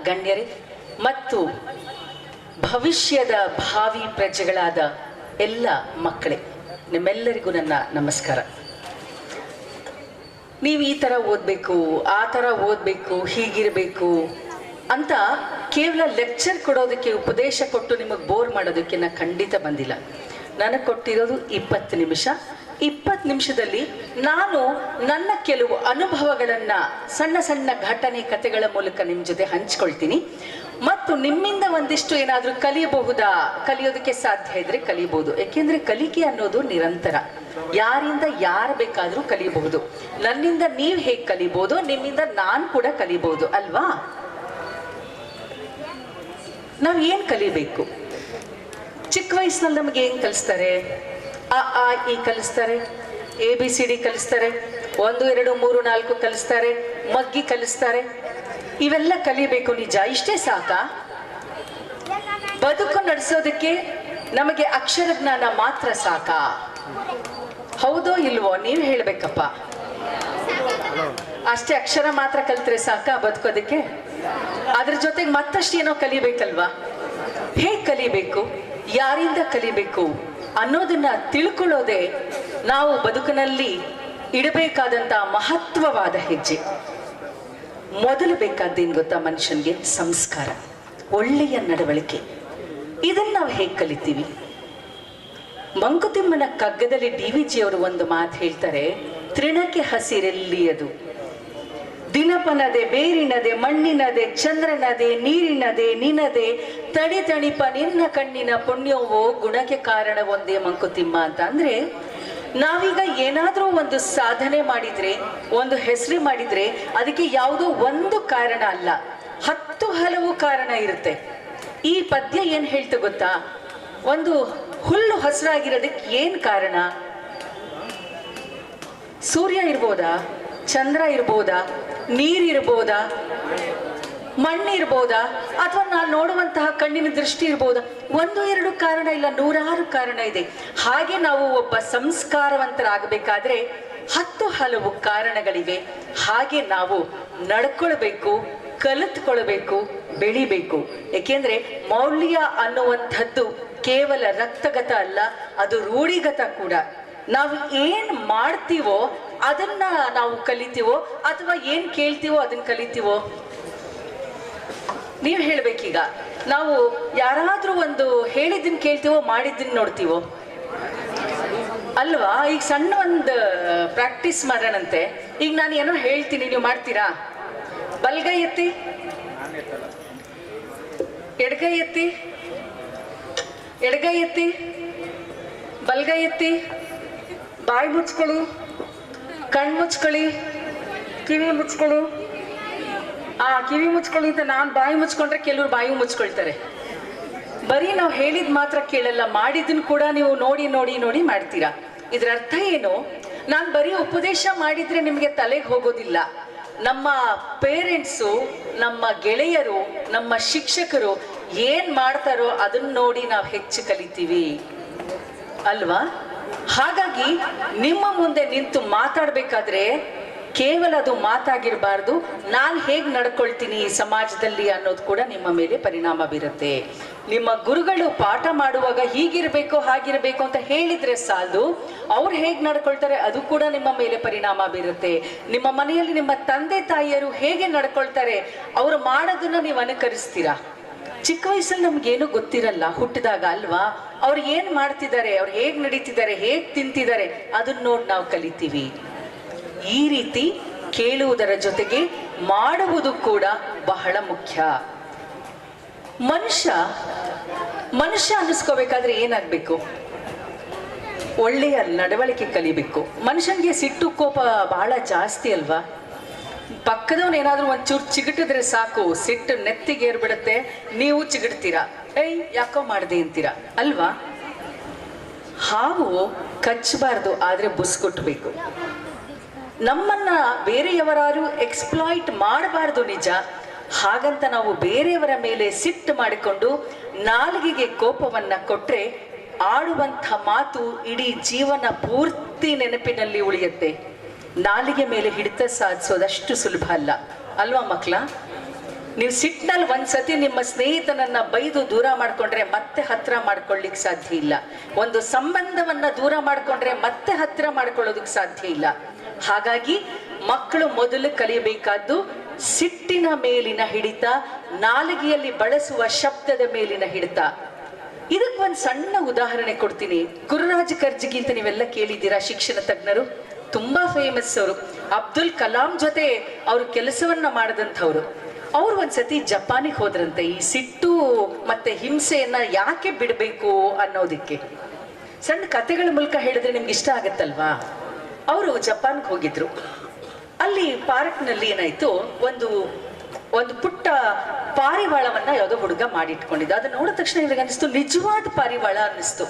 ಗಣ್ಯರೇ ಮತ್ತು ಭವಿಷ್ಯದ ಭಾವಿ ಪ್ರಜೆಗಳಾದ ಎಲ್ಲ ಮಕ್ಕಳೇ, ನಿಮ್ಮೆಲ್ಲರಿಗೂ ನನ್ನ ನಮಸ್ಕಾರ. ನೀವು ಈ ಥರ ಓದಬೇಕು, ಆ ಥರ ಓದಬೇಕು, ಹೀಗಿರಬೇಕು ಅಂತ ಕೇವಲ ಲೆಕ್ಚರ್ ಕೊಡೋದಕ್ಕೆ, ಉಪದೇಶ ಕೊಟ್ಟು ನಿಮಗೆ ಬೋರ್ ಮಾಡೋದಕ್ಕೆ ನಾನು ಖಂಡಿತ ಬಂದಿಲ್ಲ. ನನಗೆ ಕೊಟ್ಟಿರೋದು 20 ನಿಮಿಷ. 20 ನಿಮಿಷದಲ್ಲಿ ನಾನು ನನ್ನ ಕೆಲವು ಅನುಭವಗಳನ್ನು ಸಣ್ಣ ಸಣ್ಣ ಘಟನೆ ಕಥೆಗಳ ಮೂಲಕ ನಿಮ್ಮ ಜೊತೆ ಹಂಚ್ಕೊಳ್ತೀನಿ. ಮತ್ತು ನಿಮ್ಮಿಂದ ಒಂದಿಷ್ಟು ಏನಾದರೂ ಕಲಿಯಬಹುದಾ, ಕಲಿಯೋದಕ್ಕೆ ಸಾಧ್ಯ ಇದ್ರೆ ಕಲಿಯಬಹುದು. ಏಕೆಂದರೆ ಕಲಿಕೆ ಅನ್ನೋದು ನಿರಂತರ, ಯಾರಿಂದ ಯಾರು ಬೇಕಾದರೂ ಕಲಿಯಬಹುದು. ನನ್ನಿಂದ ನೀವು ಹೇಗೆ ಕಲಿಬಹುದು, ನಿಮ್ಮಿಂದ ನಾನು ಕೂಡ ಕಲಿಬಹುದು ಅಲ್ವಾ? ನಾವು ಏನು ಕಲಿಬೇಕು? ಚಿಕ್ಕ ವಯಸ್ಸಿನಲ್ಲಿ ನಮಗೆ ಏನು ಕಲಿಸ್ತಾರೆ? ಅ ಆ ಇ ಕಲಿಸ್ತಾರೆ, ABCD ಕಲಿಸ್ತಾರೆ, 1 2 3 4 ಕಲಿಸ್ತಾರೆ, ಮಗ್ಗಿ ಕಲಿಸ್ತಾರೆ. ಇವೆಲ್ಲ ಕಲಿಬೇಕು ನಿಜ? ಇಷ್ಟೇ ಸಾಕಾ? ಬದುಕು ನಡೆಸೋದಕ್ಕೆ ನಮಗೆ ಅಕ್ಷರ ಜ್ಞಾನ ಮಾತ್ರ ಸಾಕಾ? ಹೌದೋ ಇಲ್ವೋ ನೀವು ಹೇಳ್ಬೇಕಪ್ಪ. ಅಷ್ಟೇ ಅಕ್ಷರ ಮಾತ್ರ ಕಲಿತ್ರೆ ಸಾಕಾ ಬದುಕೋದಕ್ಕೆ? ಅದ್ರ ಜೊತೆಗೆ ಮತ್ತಷ್ಟು ಏನೋ ಕಲಿಬೇಕಲ್ವಾ? ಹೇಗೆ ಕಲಿಬೇಕು, ಯಾರಿಂದ ಕಲಿಬೇಕು ಅನ್ನೋದನ್ನ ತಿಳ್ಕೊಳ್ಳೋದೇ ನಾವು ಬದುಕಿನಲ್ಲಿ ಇಡಬೇಕಾದಂಥ ಮಹತ್ವವಾದ ಹೆಜ್ಜೆ. ಮೊದಲು ಬೇಕಾದ್ದೇನು ಗೊತ್ತಾ ಮನುಷ್ಯನಿಗೆ? ಸಂಸ್ಕಾರ, ಒಳ್ಳೆಯ ನಡವಳಿಕೆ. ಇದನ್ನು ನಾವು ಹೇಗೆ ಕಲಿತೀವಿ? ಮಂಕುತಿಮ್ಮನ ಕಗ್ಗದಲ್ಲಿ DVG ಅವರು ಒಂದು ಮಾತು ಹೇಳ್ತಾರೆ, ತೃಣಕ್ಕೆ ಹಸಿರೆಲ್ಲಿಯದು, ದಿನಪನದೆ ಬೇರಿನದೆ ಮಣ್ಣಿನದೆ ಚಂದ್ರನದೆ ನೀರಿನದೆ ನಿನದೆ ತಡಿ ತಣಿಪ ನಿನ್ನ ಕಣ್ಣಿನ ಪುಣ್ಯವೋ ಗುಣಕ್ಕೆ ಕಾರಣ ಒಂದೇ ಮಂಕುತಿಮ್ಮ ಅಂತ. ಅಂದ್ರೆ ನಾವೀಗ ಏನಾದರೂ ಒಂದು ಸಾಧನೆ ಮಾಡಿದ್ರೆ, ಒಂದು ಹೆಸರು ಮಾಡಿದ್ರೆ ಅದಕ್ಕೆ ಯಾವುದೋ ಒಂದು ಕಾರಣ ಅಲ್ಲ, 10 ಹಲವು ಕಾರಣ ಇರುತ್ತೆ. ಈ ಪದ್ಯ ಏನ್ ಹೇಳ್ತು ಗೊತ್ತಾ? ಒಂದು ಹುಲ್ಲು ಹಸಿರಾಗಿರೋದಕ್ಕೆ ಏನ್ ಕಾರಣ? ಸೂರ್ಯ ಇರ್ಬೋದಾ, ಚಂದ್ರ ಇರ್ಬೋದಾ, ನೀರಿರ್ಬೋದಾ, ಮಣ್ಣಿರ್ಬೋದಾ, ಅಥವಾ ನಾನು ನೋಡುವಂತಹ ಕಣ್ಣಿನ ದೃಷ್ಟಿ ಇರ್ಬೋದಾ? 1 2 ಕಾರಣ ಇಲ್ಲ, 100 ಕಾರಣ ಇದೆ. ಹಾಗೆ ನಾವು ಒಬ್ಬ ಸಂಸ್ಕಾರವಂತರಾಗಬೇಕಾದ್ರೆ 10 ಹಲವು ಕಾರಣಗಳಿವೆ. ಹಾಗೆ ನಾವು ನಡ್ಕೊಳ್ಬೇಕು, ಕಲಿತ್ಕೊಳ್ಬೇಕು, ಬೆಳಿಬೇಕು. ಏಕೆಂದ್ರೆ ಮೌಲ್ಯ ಅನ್ನುವಂಥದ್ದು ಕೇವಲ ರಕ್ತಗತ ಅಲ್ಲ, ಅದು ರೂಢಿಗತ ಕೂಡ. ನಾವು ಏನ್ ಮಾಡ್ತೀವೋ ಅದನ್ನ ನಾವು ಕಲಿತೀವೋ ಅಥವಾ ಏನ್ ಕೇಳ್ತೀವೋ ಅದನ್ನ ಕಲಿತೀವೋ? ನೀವು ಹೇಳ್ಬೇಕೀಗ. ನಾವು ಯಾರಾದ್ರೂ ಒಂದು ಹೇಳಿದ್ದನ್ನ ಕೇಳ್ತೀವೋ, ಮಾಡಿದ್ದನ್ನ ನೋಡ್ತೀವೋ ಅಲ್ವಾ? ಈಗ ಸಣ್ಣ ಒಂದು ಪ್ರಾಕ್ಟೀಸ್ ಮಾಡೋಣಂತೆ. ಈಗ ನಾನು ಏನೋ ಹೇಳ್ತೀನಿ, ನೀವು ಮಾಡ್ತೀರಾ? ಬಲ್ಗೈ ಎತ್ತಿ, ಎಡಗೈ ಎತ್ತಿ, ಎಡಗೈ ಎತ್ತಿ, ಬಲ್ಗೈ ಎತ್ತಿ, ಬಾಯಿ ಮುಚ್ಕೊಳ್ಳು, ಕಣ್ಣು ಮುಚ್ಕೊಳ್ಳಿ, ಕಿವಿ ಮುಚ್ಕೊಳ್ಳು. ಕಿವಿ ಮುಚ್ಕೊಳ್ಳಿ ಅಂತ ನಾನು ಬಾಯಿ ಮುಚ್ಕೊಂಡ್ರೆ ಕೆಲವ್ರು ಬಾಯಿ ಮುಚ್ಕೊಳ್ತಾರೆ. ಬರೀ ನಾವು ಹೇಳಿದ್ ಮಾತ್ರ ಕೇಳಲ್ಲ, ಮಾಡಿದ್ದನ್ನು ಕೂಡ ನೀವು ನೋಡಿ ನೋಡಿ ನೋಡಿ ಮಾಡ್ತೀರಾ. ಇದ್ರ ಅರ್ಥ ಏನು? ನಾನು ಬರೀ ಉಪದೇಶ ಮಾಡಿದ್ರೆ ನಿಮಗೆ ತಲೆಗೆ ಹೋಗೋದಿಲ್ಲ. ನಮ್ಮ ಪೇರೆಂಟ್ಸು, ನಮ್ಮ ಗೆಳೆಯರು, ನಮ್ಮ ಶಿಕ್ಷಕರು ಏನ್ ಮಾಡ್ತಾರೋ ಅದನ್ನ ನೋಡಿ ನಾವು ಹೆಚ್ಚು ಕಲಿತೀವಿ ಅಲ್ವಾ? ಹಾಗಾಗಿ ನಿಮ್ಮ ಮುಂದೆ ನಿಂತು ಮಾತಾಡ್ಬೇಕಾದ್ರೆ ಕೇವಲ ಅದು ಮಾತಾಗಿರಬಾರ್ದು, ನಾನು ಹೇಗೆ ನಡ್ಕೊಳ್ತೀನಿ ಸಮಾಜದಲ್ಲಿ ಅನ್ನೋದು ಕೂಡ ನಿಮ್ಮ ಮೇಲೆ ಪರಿಣಾಮ ಬೀರುತ್ತೆ. ನಿಮ್ಮ ಗುರುಗಳು ಪಾಠ ಮಾಡುವಾಗ ಹೀಗಿರ್ಬೇಕು ಹಾಗಿರ್ಬೇಕು ಅಂತ ಹೇಳಿದ್ರೆ ಸಾಲದು, ಅವ್ರು ಹೇಗೆ ನಡ್ಕೊಳ್ತಾರೆ ಅದು ಕೂಡ ನಿಮ್ಮ ಮೇಲೆ ಪರಿಣಾಮ ಬೀರುತ್ತೆ. ನಿಮ್ಮ ಮನೆಯಲ್ಲಿ ನಿಮ್ಮ ತಂದೆ ತಾಯಿಯರು ಹೇಗೆ ನಡ್ಕೊಳ್ತಾರೆ, ಅವ್ರು ಮಾಡೋದನ್ನ ನೀವು ಅನುಕರಿಸ್ತೀರಾ. ಚಿಕ್ಕ ವಯಸ್ಸಲ್ಲಿ ನಮ್ಗೇನು ಗೊತ್ತಿರಲ್ಲ ಹುಟ್ಟಿದಾಗ ಅಲ್ವಾ? ಅವ್ರು ಏನ್ ಮಾಡ್ತಿದ್ದಾರೆ, ಅವ್ರು ಹೇಗ್ ನಡೀತಿದ್ದಾರೆ, ಹೇಗ್ ತಿಂತಿದ್ದಾರೆ ಅದನ್ನ ನೋಡಿ ನಾವು ಕಲಿತೀವಿ. ಈ ರೀತಿ ಕೇಳುವುದರ ಜೊತೆಗೆ ಮಾಡುವುದು ಕೂಡ ಬಹಳ ಮುಖ್ಯ. ಮನುಷ್ಯ ಅನ್ನಿಸ್ಕೋಬೇಕಾದ್ರೆ ಏನಾಗ್ಬೇಕು? ಒಳ್ಳೆಯ ನಡವಳಿಕೆ ಕಲಿಬೇಕು. ಮನುಷ್ಯನಿಗೆ ಸಿಟ್ಟು ಕೋಪ ಬಹಳ ಜಾಸ್ತಿ ಅಲ್ವಾ? ಪಕ್ಕದವನ್ ಏನಾದ್ರೂ ಒಂಚೂರು ಚಿಗಟಿದ್ರೆ ಸಾಕು, ಸಿಟ್ಟು ನೆತ್ತಿಗೆ ಏರ್ಬಿಡುತ್ತೆ, ನೀವು ಚಿಗಡ್ತೀರಾ, ಏಯ್ ಯಾಕೋ ಮಾಡ್ದೆ ಅಂತೀರಾ ಅಲ್ವಾ? ಹಾವು ಕಚ್ಚಬಾರ್ದು, ಆದ್ರೆ ಬುಸ್ಕೊಟ್ಬೇಕು. ನಮ್ಮನ್ನ ಬೇರೆಯವರಾರು ಎಕ್ಸ್ಪ್ಲಾಯ್ಟ್ ಮಾಡಬಾರ್ದು ನಿಜ. ಹಾಗಂತ ನಾವು ಬೇರೆಯವರ ಮೇಲೆ ಸಿಟ್ಟು ಮಾಡಿಕೊಂಡು ನಾಲಿಗೆಗೆ ಕೋಪವನ್ನ ಕೊಟ್ರೆ ಆಡುವಂಥ ಮಾತು ಇಡೀ ಜೀವನ ಪೂರ್ತಿ ನೆನಪಿನಲ್ಲಿ ಉಳಿಯುತ್ತೆ. ನಾಲಿಗೆ ಮೇಲೆ ಹಿಡಿತ ಸಾಧಿಸೋದಷ್ಟು ಸುಲಭ ಅಲ್ಲ ಅಲ್ವಾ ಮಕ್ಕಳ? ನೀವು ಸಿಟ್ಟಿನಲ್ಲಿ ಒಂದ್ಸತಿ ನಿಮ್ಮ ಸ್ನೇಹಿತನನ್ನ ಬೈದು ದೂರ ಮಾಡ್ಕೊಂಡ್ರೆ ಮತ್ತೆ ಹತ್ರ ಮಾಡ್ಕೊಳ್ಳಿಕ್ ಸಾಧ್ಯ ಇಲ್ಲ. ಒಂದು ಸಂಬಂಧವನ್ನ ದೂರ ಮಾಡ್ಕೊಂಡ್ರೆ ಮತ್ತೆ ಹತ್ರ ಮಾಡ್ಕೊಳ್ಳೋದಕ್ಕೆ ಸಾಧ್ಯ ಇಲ್ಲ. ಹಾಗಾಗಿ ಮಕ್ಕಳು ಮೊದಲು ಕಲಿಯಬೇಕಾದ್ದು ಸಿಟ್ಟಿನ ಮೇಲಿನ ಹಿಡಿತ, ನಾಲಿಗೆಯಲ್ಲಿ ಬಳಸುವ ಶಬ್ದದ ಮೇಲಿನ ಹಿಡಿತ. ಇದಕ್ಕೆ ಒಂದು ಸಣ್ಣ ಉದಾಹರಣೆ ಕೊಡ್ತೀನಿ. ಗುರುರಾಜ್ ಕರ್ಜಗಿ ಅಂತ ನೀವೆಲ್ಲ ಕೇಳಿದ್ದೀರಾ, ಶಿಕ್ಷಣ ತಜ್ಞರು, ತುಂಬಾ ಫೇಮಸ್ ಅವರು. ಅಬ್ದುಲ್ ಕಲಾಂ ಜೊತೆ ಅವರು ಕೆಲಸವನ್ನ ಮಾಡದಂಥವ್ರು. ಅವ್ರು ಒಂದ್ಸತಿ ಜಪಾನಿಗೆ ಹೋದ್ರಂತೆ ಈ ಸಿಟ್ಟು ಮತ್ತೆ ಹಿಂಸೆಯನ್ನ ಯಾಕೆ ಬಿಡಬೇಕು ಅನ್ನೋದಕ್ಕೆ. ಸಣ್ಣ ಕಥೆಗಳ ಮೂಲಕ ಹೇಳಿದ್ರೆ ನಿಮ್ಗೆ ಇಷ್ಟ ಆಗತ್ತಲ್ವಾ. ಅವರು ಜಪಾನ್ಗೆ ಹೋಗಿದ್ರು. ಅಲ್ಲಿ ಪಾರ್ಕ್ನಲ್ಲಿ ಏನಾಯ್ತು, ಒಂದು ಪುಟ್ಟ ಪಾರಿವಾಳವನ್ನ ಯಾವುದೋ ಹುಡುಗ ಮಾಡಿಟ್ಕೊಂಡಿದ್ದ. ಅದನ್ನ ನೋಡಿದ ತಕ್ಷಣ ಇವ್ರಿಗೆ ಅನಿಸ್ತು ನಿಜವಾದ ಪಾರಿವಾಳ ಅನ್ನಿಸ್ತು.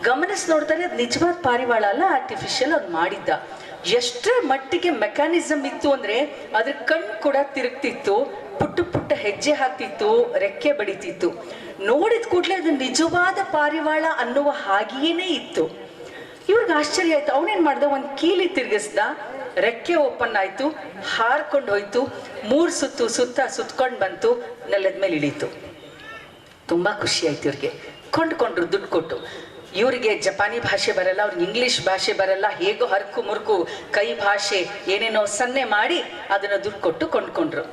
ಗಮನಿಸಿ ನೋಡ್ತಾರೆ, ಅದು ನಿಜವಾದ ಪಾರಿವಾಳ ಅಲ್ಲ, ಆರ್ಟಿಫಿಷಿಯಲ್ ಅವ್ನು ಮಾಡಿದ್ದ. ಎಷ್ಟೇ ಮಟ್ಟಿಗೆ ಮೆಕ್ಯಾನಿಸಮ್ ಇತ್ತು ಅಂದ್ರೆ ಅದ್ರ ಕಣ್ಣು ಕೂಡ ತಿರುಗ್ತಿತ್ತು, ಪುಟ್ಟ ಪುಟ್ಟ ಹೆಜ್ಜೆ ಹಾಕ್ತಿತ್ತು, ರೆಕ್ಕೆ ಬಡಿತಿತ್ತು. ನೋಡಿದ ಕೂಡಲೇ ಅದು ನಿಜವಾದ ಪಾರಿವಾಳ ಅನ್ನುವ ಹಾಗೆಯೇ ಇತ್ತು. ಇವ್ರಿಗೆ ಆಶ್ಚರ್ಯ ಆಯ್ತು. ಅವನೇನ್ ಮಾಡ್ದ, ಒಂದು ಕೀಲಿ ತಿರ್ಗಿಸ್ದ, ರೆಕ್ಕೆ ಓಪನ್ ಆಯ್ತು, ಹಾರ್ಕೊಂಡು ಹೋಯ್ತು, 3 ಸುತ್ತು ಸುತ್ಕೊಂಡು ಬಂತು, ನೆಲದ ಮೇಲೆ ಇಳೀತು. ತುಂಬಾ ಖುಷಿ ಆಯ್ತು ಇವ್ರಿಗೆ. ಕೊಂಡ್ಕೊಂಡ್ರು ದುಡ್ಡು ಕೊಟ್ಟು. ಇವರಿಗೆ ಜಪಾನಿ ಭಾಷೆ ಬರಲ್ಲ, ಅವ್ರಿಗೆ ಇಂಗ್ಲಿಷ್ ಭಾಷೆ ಬರಲ್ಲ, ಹೇಗೋ ಹರ್ಕು ಮುರ್ಕು ಕೈ ಭಾಷೆ ಏನೇನೋ ಸನ್ನೆ ಮಾಡಿ ಅದನ್ನ ದುಡ್ಡು ಕೊಟ್ಟು ಕೊಂಡ್ಕೊಂಡ್ರು.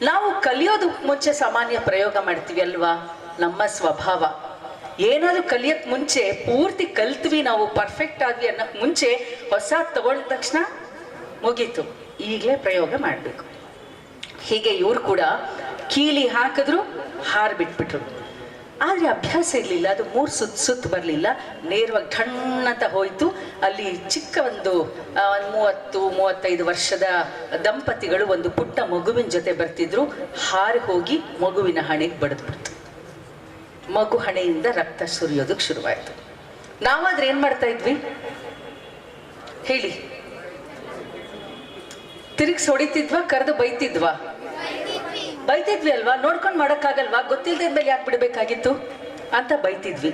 ನಾವು ಕಲಿಯೋದು ಮುಂಚೆ ಸಾಮಾನ್ಯ ಪ್ರಯೋಗ ಮಾಡ್ತೀವಿ ಅಲ್ವಾ, ನಮ್ಮ ಸ್ವಭಾವ. ಏನಾದ್ರು ಕಲಿಯಕ್ ಮುಂಚೆ ಪೂರ್ತಿ ಕಲ್ತ್ವಿ, ನಾವು ಪರ್ಫೆಕ್ಟ್ ಆದ್ವಿ ಅನ್ನಕ್ ಮುಂಚೆ ಹೊಸ ತಗೊಂಡ ತಕ್ಷಣ ಮುಗೀತು, ಈಗಲೇ ಪ್ರಯೋಗ ಮಾಡ್ಬೇಕು. ಹೀಗೆ ಇವ್ರು ಕೂಡ ಕೀಲಿ ಹಾಕಿದ್ರು, ಹಾರ್ ಬಿಟ್ಬಿಟ್ರು. ಆದ್ರೆ ಅಭ್ಯಾಸ ಇರ್ಲಿಲ್ಲ, ಅದು 3 ಸುತ್ತು ಬರ್ಲಿಲ್ಲ, ನೇರವಾಗಿ ಠಣ್ಣಂತ ಹೋಯ್ತು. ಅಲ್ಲಿ ಚಿಕ್ಕ ಒಂದು 30-35 ವರ್ಷದ ದಂಪತಿಗಳು ಒಂದು ಪುಟ್ಟ ಮಗುವಿನ ಜೊತೆ ಬರ್ತಿದ್ರು. ಹಾರಿ ಹೋಗಿ ಮಗುವಿನ ಹಣೆಗೆ ಬಡಿದ್ಬಿಡ್ತು. ಮಗು ಹಣೆಯಿಂದ ರಕ್ತ ಸುರಿಯೋದಕ್ಕೆ ಶುರುವಾಯ್ತು. ನಾವಾದ್ರೆ ಏನ್ ಮಾಡ್ತಾ ಇದ್ವಿ ಹೇಳಿ? ತಿರುಗಿಸಿ ಹೊಡಿತಿದ್ವಾ, ಕರೆದು ಬೈತಿದ್ವಾ? ಬೈತಿದ್ವಿ ಅಲ್ವಾ. ನೋಡ್ಕೊಂಡು ಮಾಡಕ್ಕಾಗಲ್ವಾ, ಗೊತ್ತಿಲ್ಲದ ಮೇಲೆ ಯಾಕೆ ಬಿಡ್ಬೇಕಾಗಿತ್ತು ಅಂತ ಬೈತಿದ್ವಿ.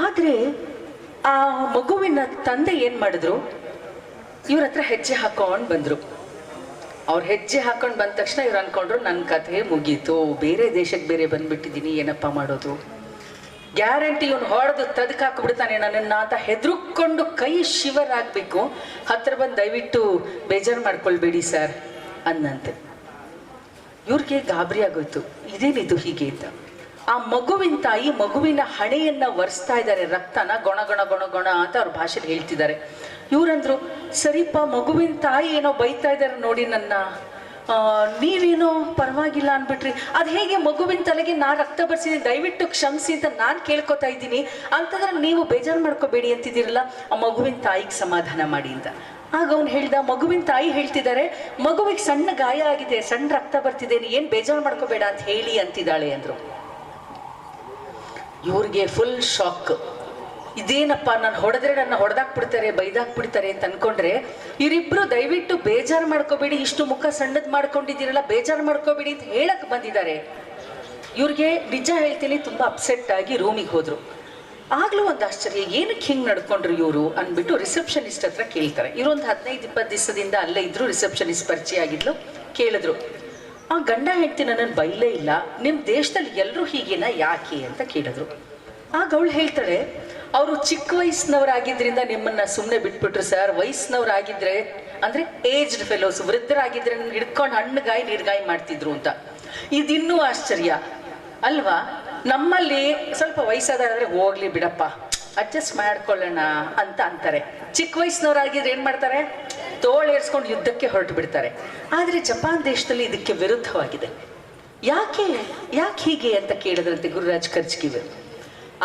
ಆದ್ರೆ ಆ ಮಗುವಿನ ತಂದೆ ಏನ್ ಮಾಡಿದ್ರು, ಇವ್ರ ಹತ್ರ ಹೆಜ್ಜೆ ಹಾಕೊಂಡ್ ಬಂದ್ರು. ಅವ್ರ ಹೆಜ್ಜೆ ಹಾಕೊಂಡ್ ಬಂದ ತಕ್ಷಣ ಇವ್ರು ಅನ್ಕೊಂಡ್ರು ನನ್ನ ಕಥೆ ಮುಗೀತು, ಬೇರೆ ದೇಶಕ್ಕೆ ಬೇರೆ ಬಂದ್ಬಿಟ್ಟಿದೀನಿ, ಏನಪ್ಪಾ ಮಾಡೋದು, ಗ್ಯಾರಂಟಿ ಇವನು ಹೊಡೆದು ತದಕ್ ಹಾಕ್ಬಿಡ್ತಾನೆ ನನ್ನನ್ನ ಅಂತ ಹೆದರ್ಕೊಂಡು ಕೈ ಶಿವರ್ ಆಗ್ಬೇಕು. ಹತ್ರ ಬಂದು ದಯವಿಟ್ಟು ಬೇಜಾರು ಮಾಡ್ಕೊಳ್ಬೇಡಿ ಸರ್ ಅನ್ನಂತೆ. ಇವ್ರಿಗೆ ಗಾಬರಿ ಆಗೋಯ್ತು, ಇದೇನಿದು ಹೀಗೆ ಅಂತ. ಆ ಮಗುವಿನ ತಾಯಿ ಮಗುವಿನ ಹಣೆಯನ್ನ ಒರೆಸ್ತಾ ಇದ್ದಾರೆ, ರಕ್ತನ ಗೊಣ ಗೊಣ ಗೊಣ ಗೊಣ ಅಂತ ಅವ್ರ ಭಾಷೆಲಿ ಹೇಳ್ತಿದ್ದಾರೆ. ಇವ್ರಂದ್ರು, ಸರಿಪಾ ಮಗುವಿನ ತಾಯಿ ಏನೋ ಬೈತಾ ಇದ್ದಾರೆ ನೋಡಿ ನನ್ನ, ನೀವೇನೋ ಪರವಾಗಿಲ್ಲ ಅನ್ಬಿಟ್ರಿ, ಅದ್ ಹೇಗೆ ಮಗುವಿನ ತಲೆಗೆ ನಾ ರಕ್ತ ಬರ್ಸಿದೀನಿ, ದಯವಿಟ್ಟು ಕ್ಷಮಿಸಿ ಅಂತ ನಾನ್ ಕೇಳ್ಕೊತಾ ಇದ್ದೀನಿ, ಅಂತಂದ್ರೆ ನೀವು ಬೇಜಾರು ಮಾಡ್ಕೋಬೇಡಿ ಅಂತಿದ್ದೀರಲ್ಲ, ಆ ಮಗುವಿನ ತಾಯಿಗೆ ಸಮಾಧಾನ ಮಾಡಿ ಅಂತ. ಆಗ ಅವ್ನು ಹೇಳ್ದ, ಮಗುವಿನ ತಾಯಿ ಹೇಳ್ತಿದ್ದಾರೆ, ಮಗುವಿಗೆ ಸಣ್ಣ ಗಾಯ ಆಗಿದೆ, ಸಣ್ಣ ರಕ್ತ ಬರ್ತಿದ್ದೇನೆ, ಏನ್ ಬೇಜಾರು ಮಾಡ್ಕೋಬೇಡ ಅಂತ ಹೇಳಿ ಅಂತಿದ್ದಾಳೆ ಅಂದ್ರು. ಇವ್ರಿಗೆ ಫುಲ್ ಶಾಕ್. ಇದೇನಪ್ಪ, ನಾನು ಹೊಡೆದ್ರೆ ನನ್ನ ಹೊಡೆದಾಕ್ಬಿಡ್ತಾರೆ, ಬೈದಾಕ್ಬಿಡ್ತಾರೆ ಅಂತ ಅನ್ಕೊಂಡ್ರೆ, ಇವರಿಬ್ರು ದಯವಿಟ್ಟು ಬೇಜಾರು ಮಾಡ್ಕೋಬೇಡಿ, ಇಷ್ಟು ಮುಖ ಸಣ್ಣದ್ ಮಾಡ್ಕೊಂಡಿದ್ದೀರಲ್ಲ, ಬೇಜಾರು ಮಾಡ್ಕೋಬೇಡಿ ಅಂತ ಹೇಳಕ್ ಬಂದಿದ್ದಾರೆ. ಇವ್ರಿಗೆ ನಿಜ ಹೇಳ್ತೀನಿ, ತುಂಬಾ ಅಪ್ಸೆಟ್ ಆಗಿ ರೂಮಿಗೆ ಹೋದ್ರು. ಆಗ್ಲೂ ಒಂದು ಆಶ್ಚರ್ಯ, ಏನಕ್ಕೆ ಹಿಂಗ್ ನಡ್ಕೊಂಡ್ರು ಇವರು ಅನ್ಬಿಟ್ಟು ರಿಸೆಪ್ಷನಿಸ್ಟ್ ಹತ್ರ ಕೇಳ್ತಾರೆ. ಇವರೊಂದು 15-20 ದಿವಸದಿಂದ ಅಲ್ಲೇ ಇದ್ರು, ರಿಸೆಪ್ಷನಿಸ್ಟ್ ಪರಿಚಯ ಆಗಿದ್ಲು. ಕೇಳಿದ್ರು, ಆ ಗಂಡ ಹೆಂಡತಿ ನನ್ನನ್ನು ಬೈಲೇ ಇಲ್ಲ, ನಿಮ್ ದೇಶದಲ್ಲಿ ಎಲ್ಲರೂ ಹೀಗೇನ, ಯಾಕೆ ಅಂತ ಕೇಳಿದ್ರು. ಆಗ ಅವಳು ಹೇಳ್ತಾಳೆ, ಅವರು ಚಿಕ್ಕ ವಯಸ್ಸಿನವರಾಗಿದ್ರಿಂದ ನಿಮ್ಮನ್ನ ಸುಮ್ಮನೆ ಬಿಟ್ಬಿಟ್ರು ಸರ್, ವಯಸ್ಸಿನವರಾಗಿದ್ರೆ ಅಂದ್ರೆ ಏಜ್ಡ್ ಫೆಲೋಸ್, ವೃದ್ಧರಾಗಿದ್ರೆ ಹಿಡ್ಕೊಂಡು ಹಣ್ಣುಗಾಯಿ ನೀರ್ಗಾಯಿ ಮಾಡ್ತಿದ್ರು ಅಂತ. ಇದಿನ್ನೂ ಆಶ್ಚರ್ಯ ಅಲ್ವಾ? ನಮ್ಮಲ್ಲಿ ಸ್ವಲ್ಪ ವಯಸ್ಸಾದ್ರೆ ಹೋಗ್ಲಿ ಬಿಡಪ್ಪ, ಅಡ್ಜಸ್ಟ್ ಮಾಡ್ಕೊಳ್ಳೋಣ ಅಂತ ಅಂತಾರೆ. ಚಿಕ್ಕ ವಯಸ್ಸಿನವರಾಗಿದ್ರೆ ಏನ್ ಮಾಡ್ತಾರೆ, ತೋಳೇರ್ಸ್ಕೊಂಡು ಯುದ್ಧಕ್ಕೆ ಹೊರಟು ಬಿಡ್ತಾರೆ. ಆದ್ರೆ ಜಪಾನ್ ದೇಶದಲ್ಲಿ ಇದಕ್ಕೆ ವಿರುದ್ಧವಾಗಿದೆ. ಯಾಕೆ ಹೀಗೆ ಅಂತ ಕೇಳಿದ್ರಂತೆ ಗುರುರಾಜ್ ಕರ್ಜಗಿ.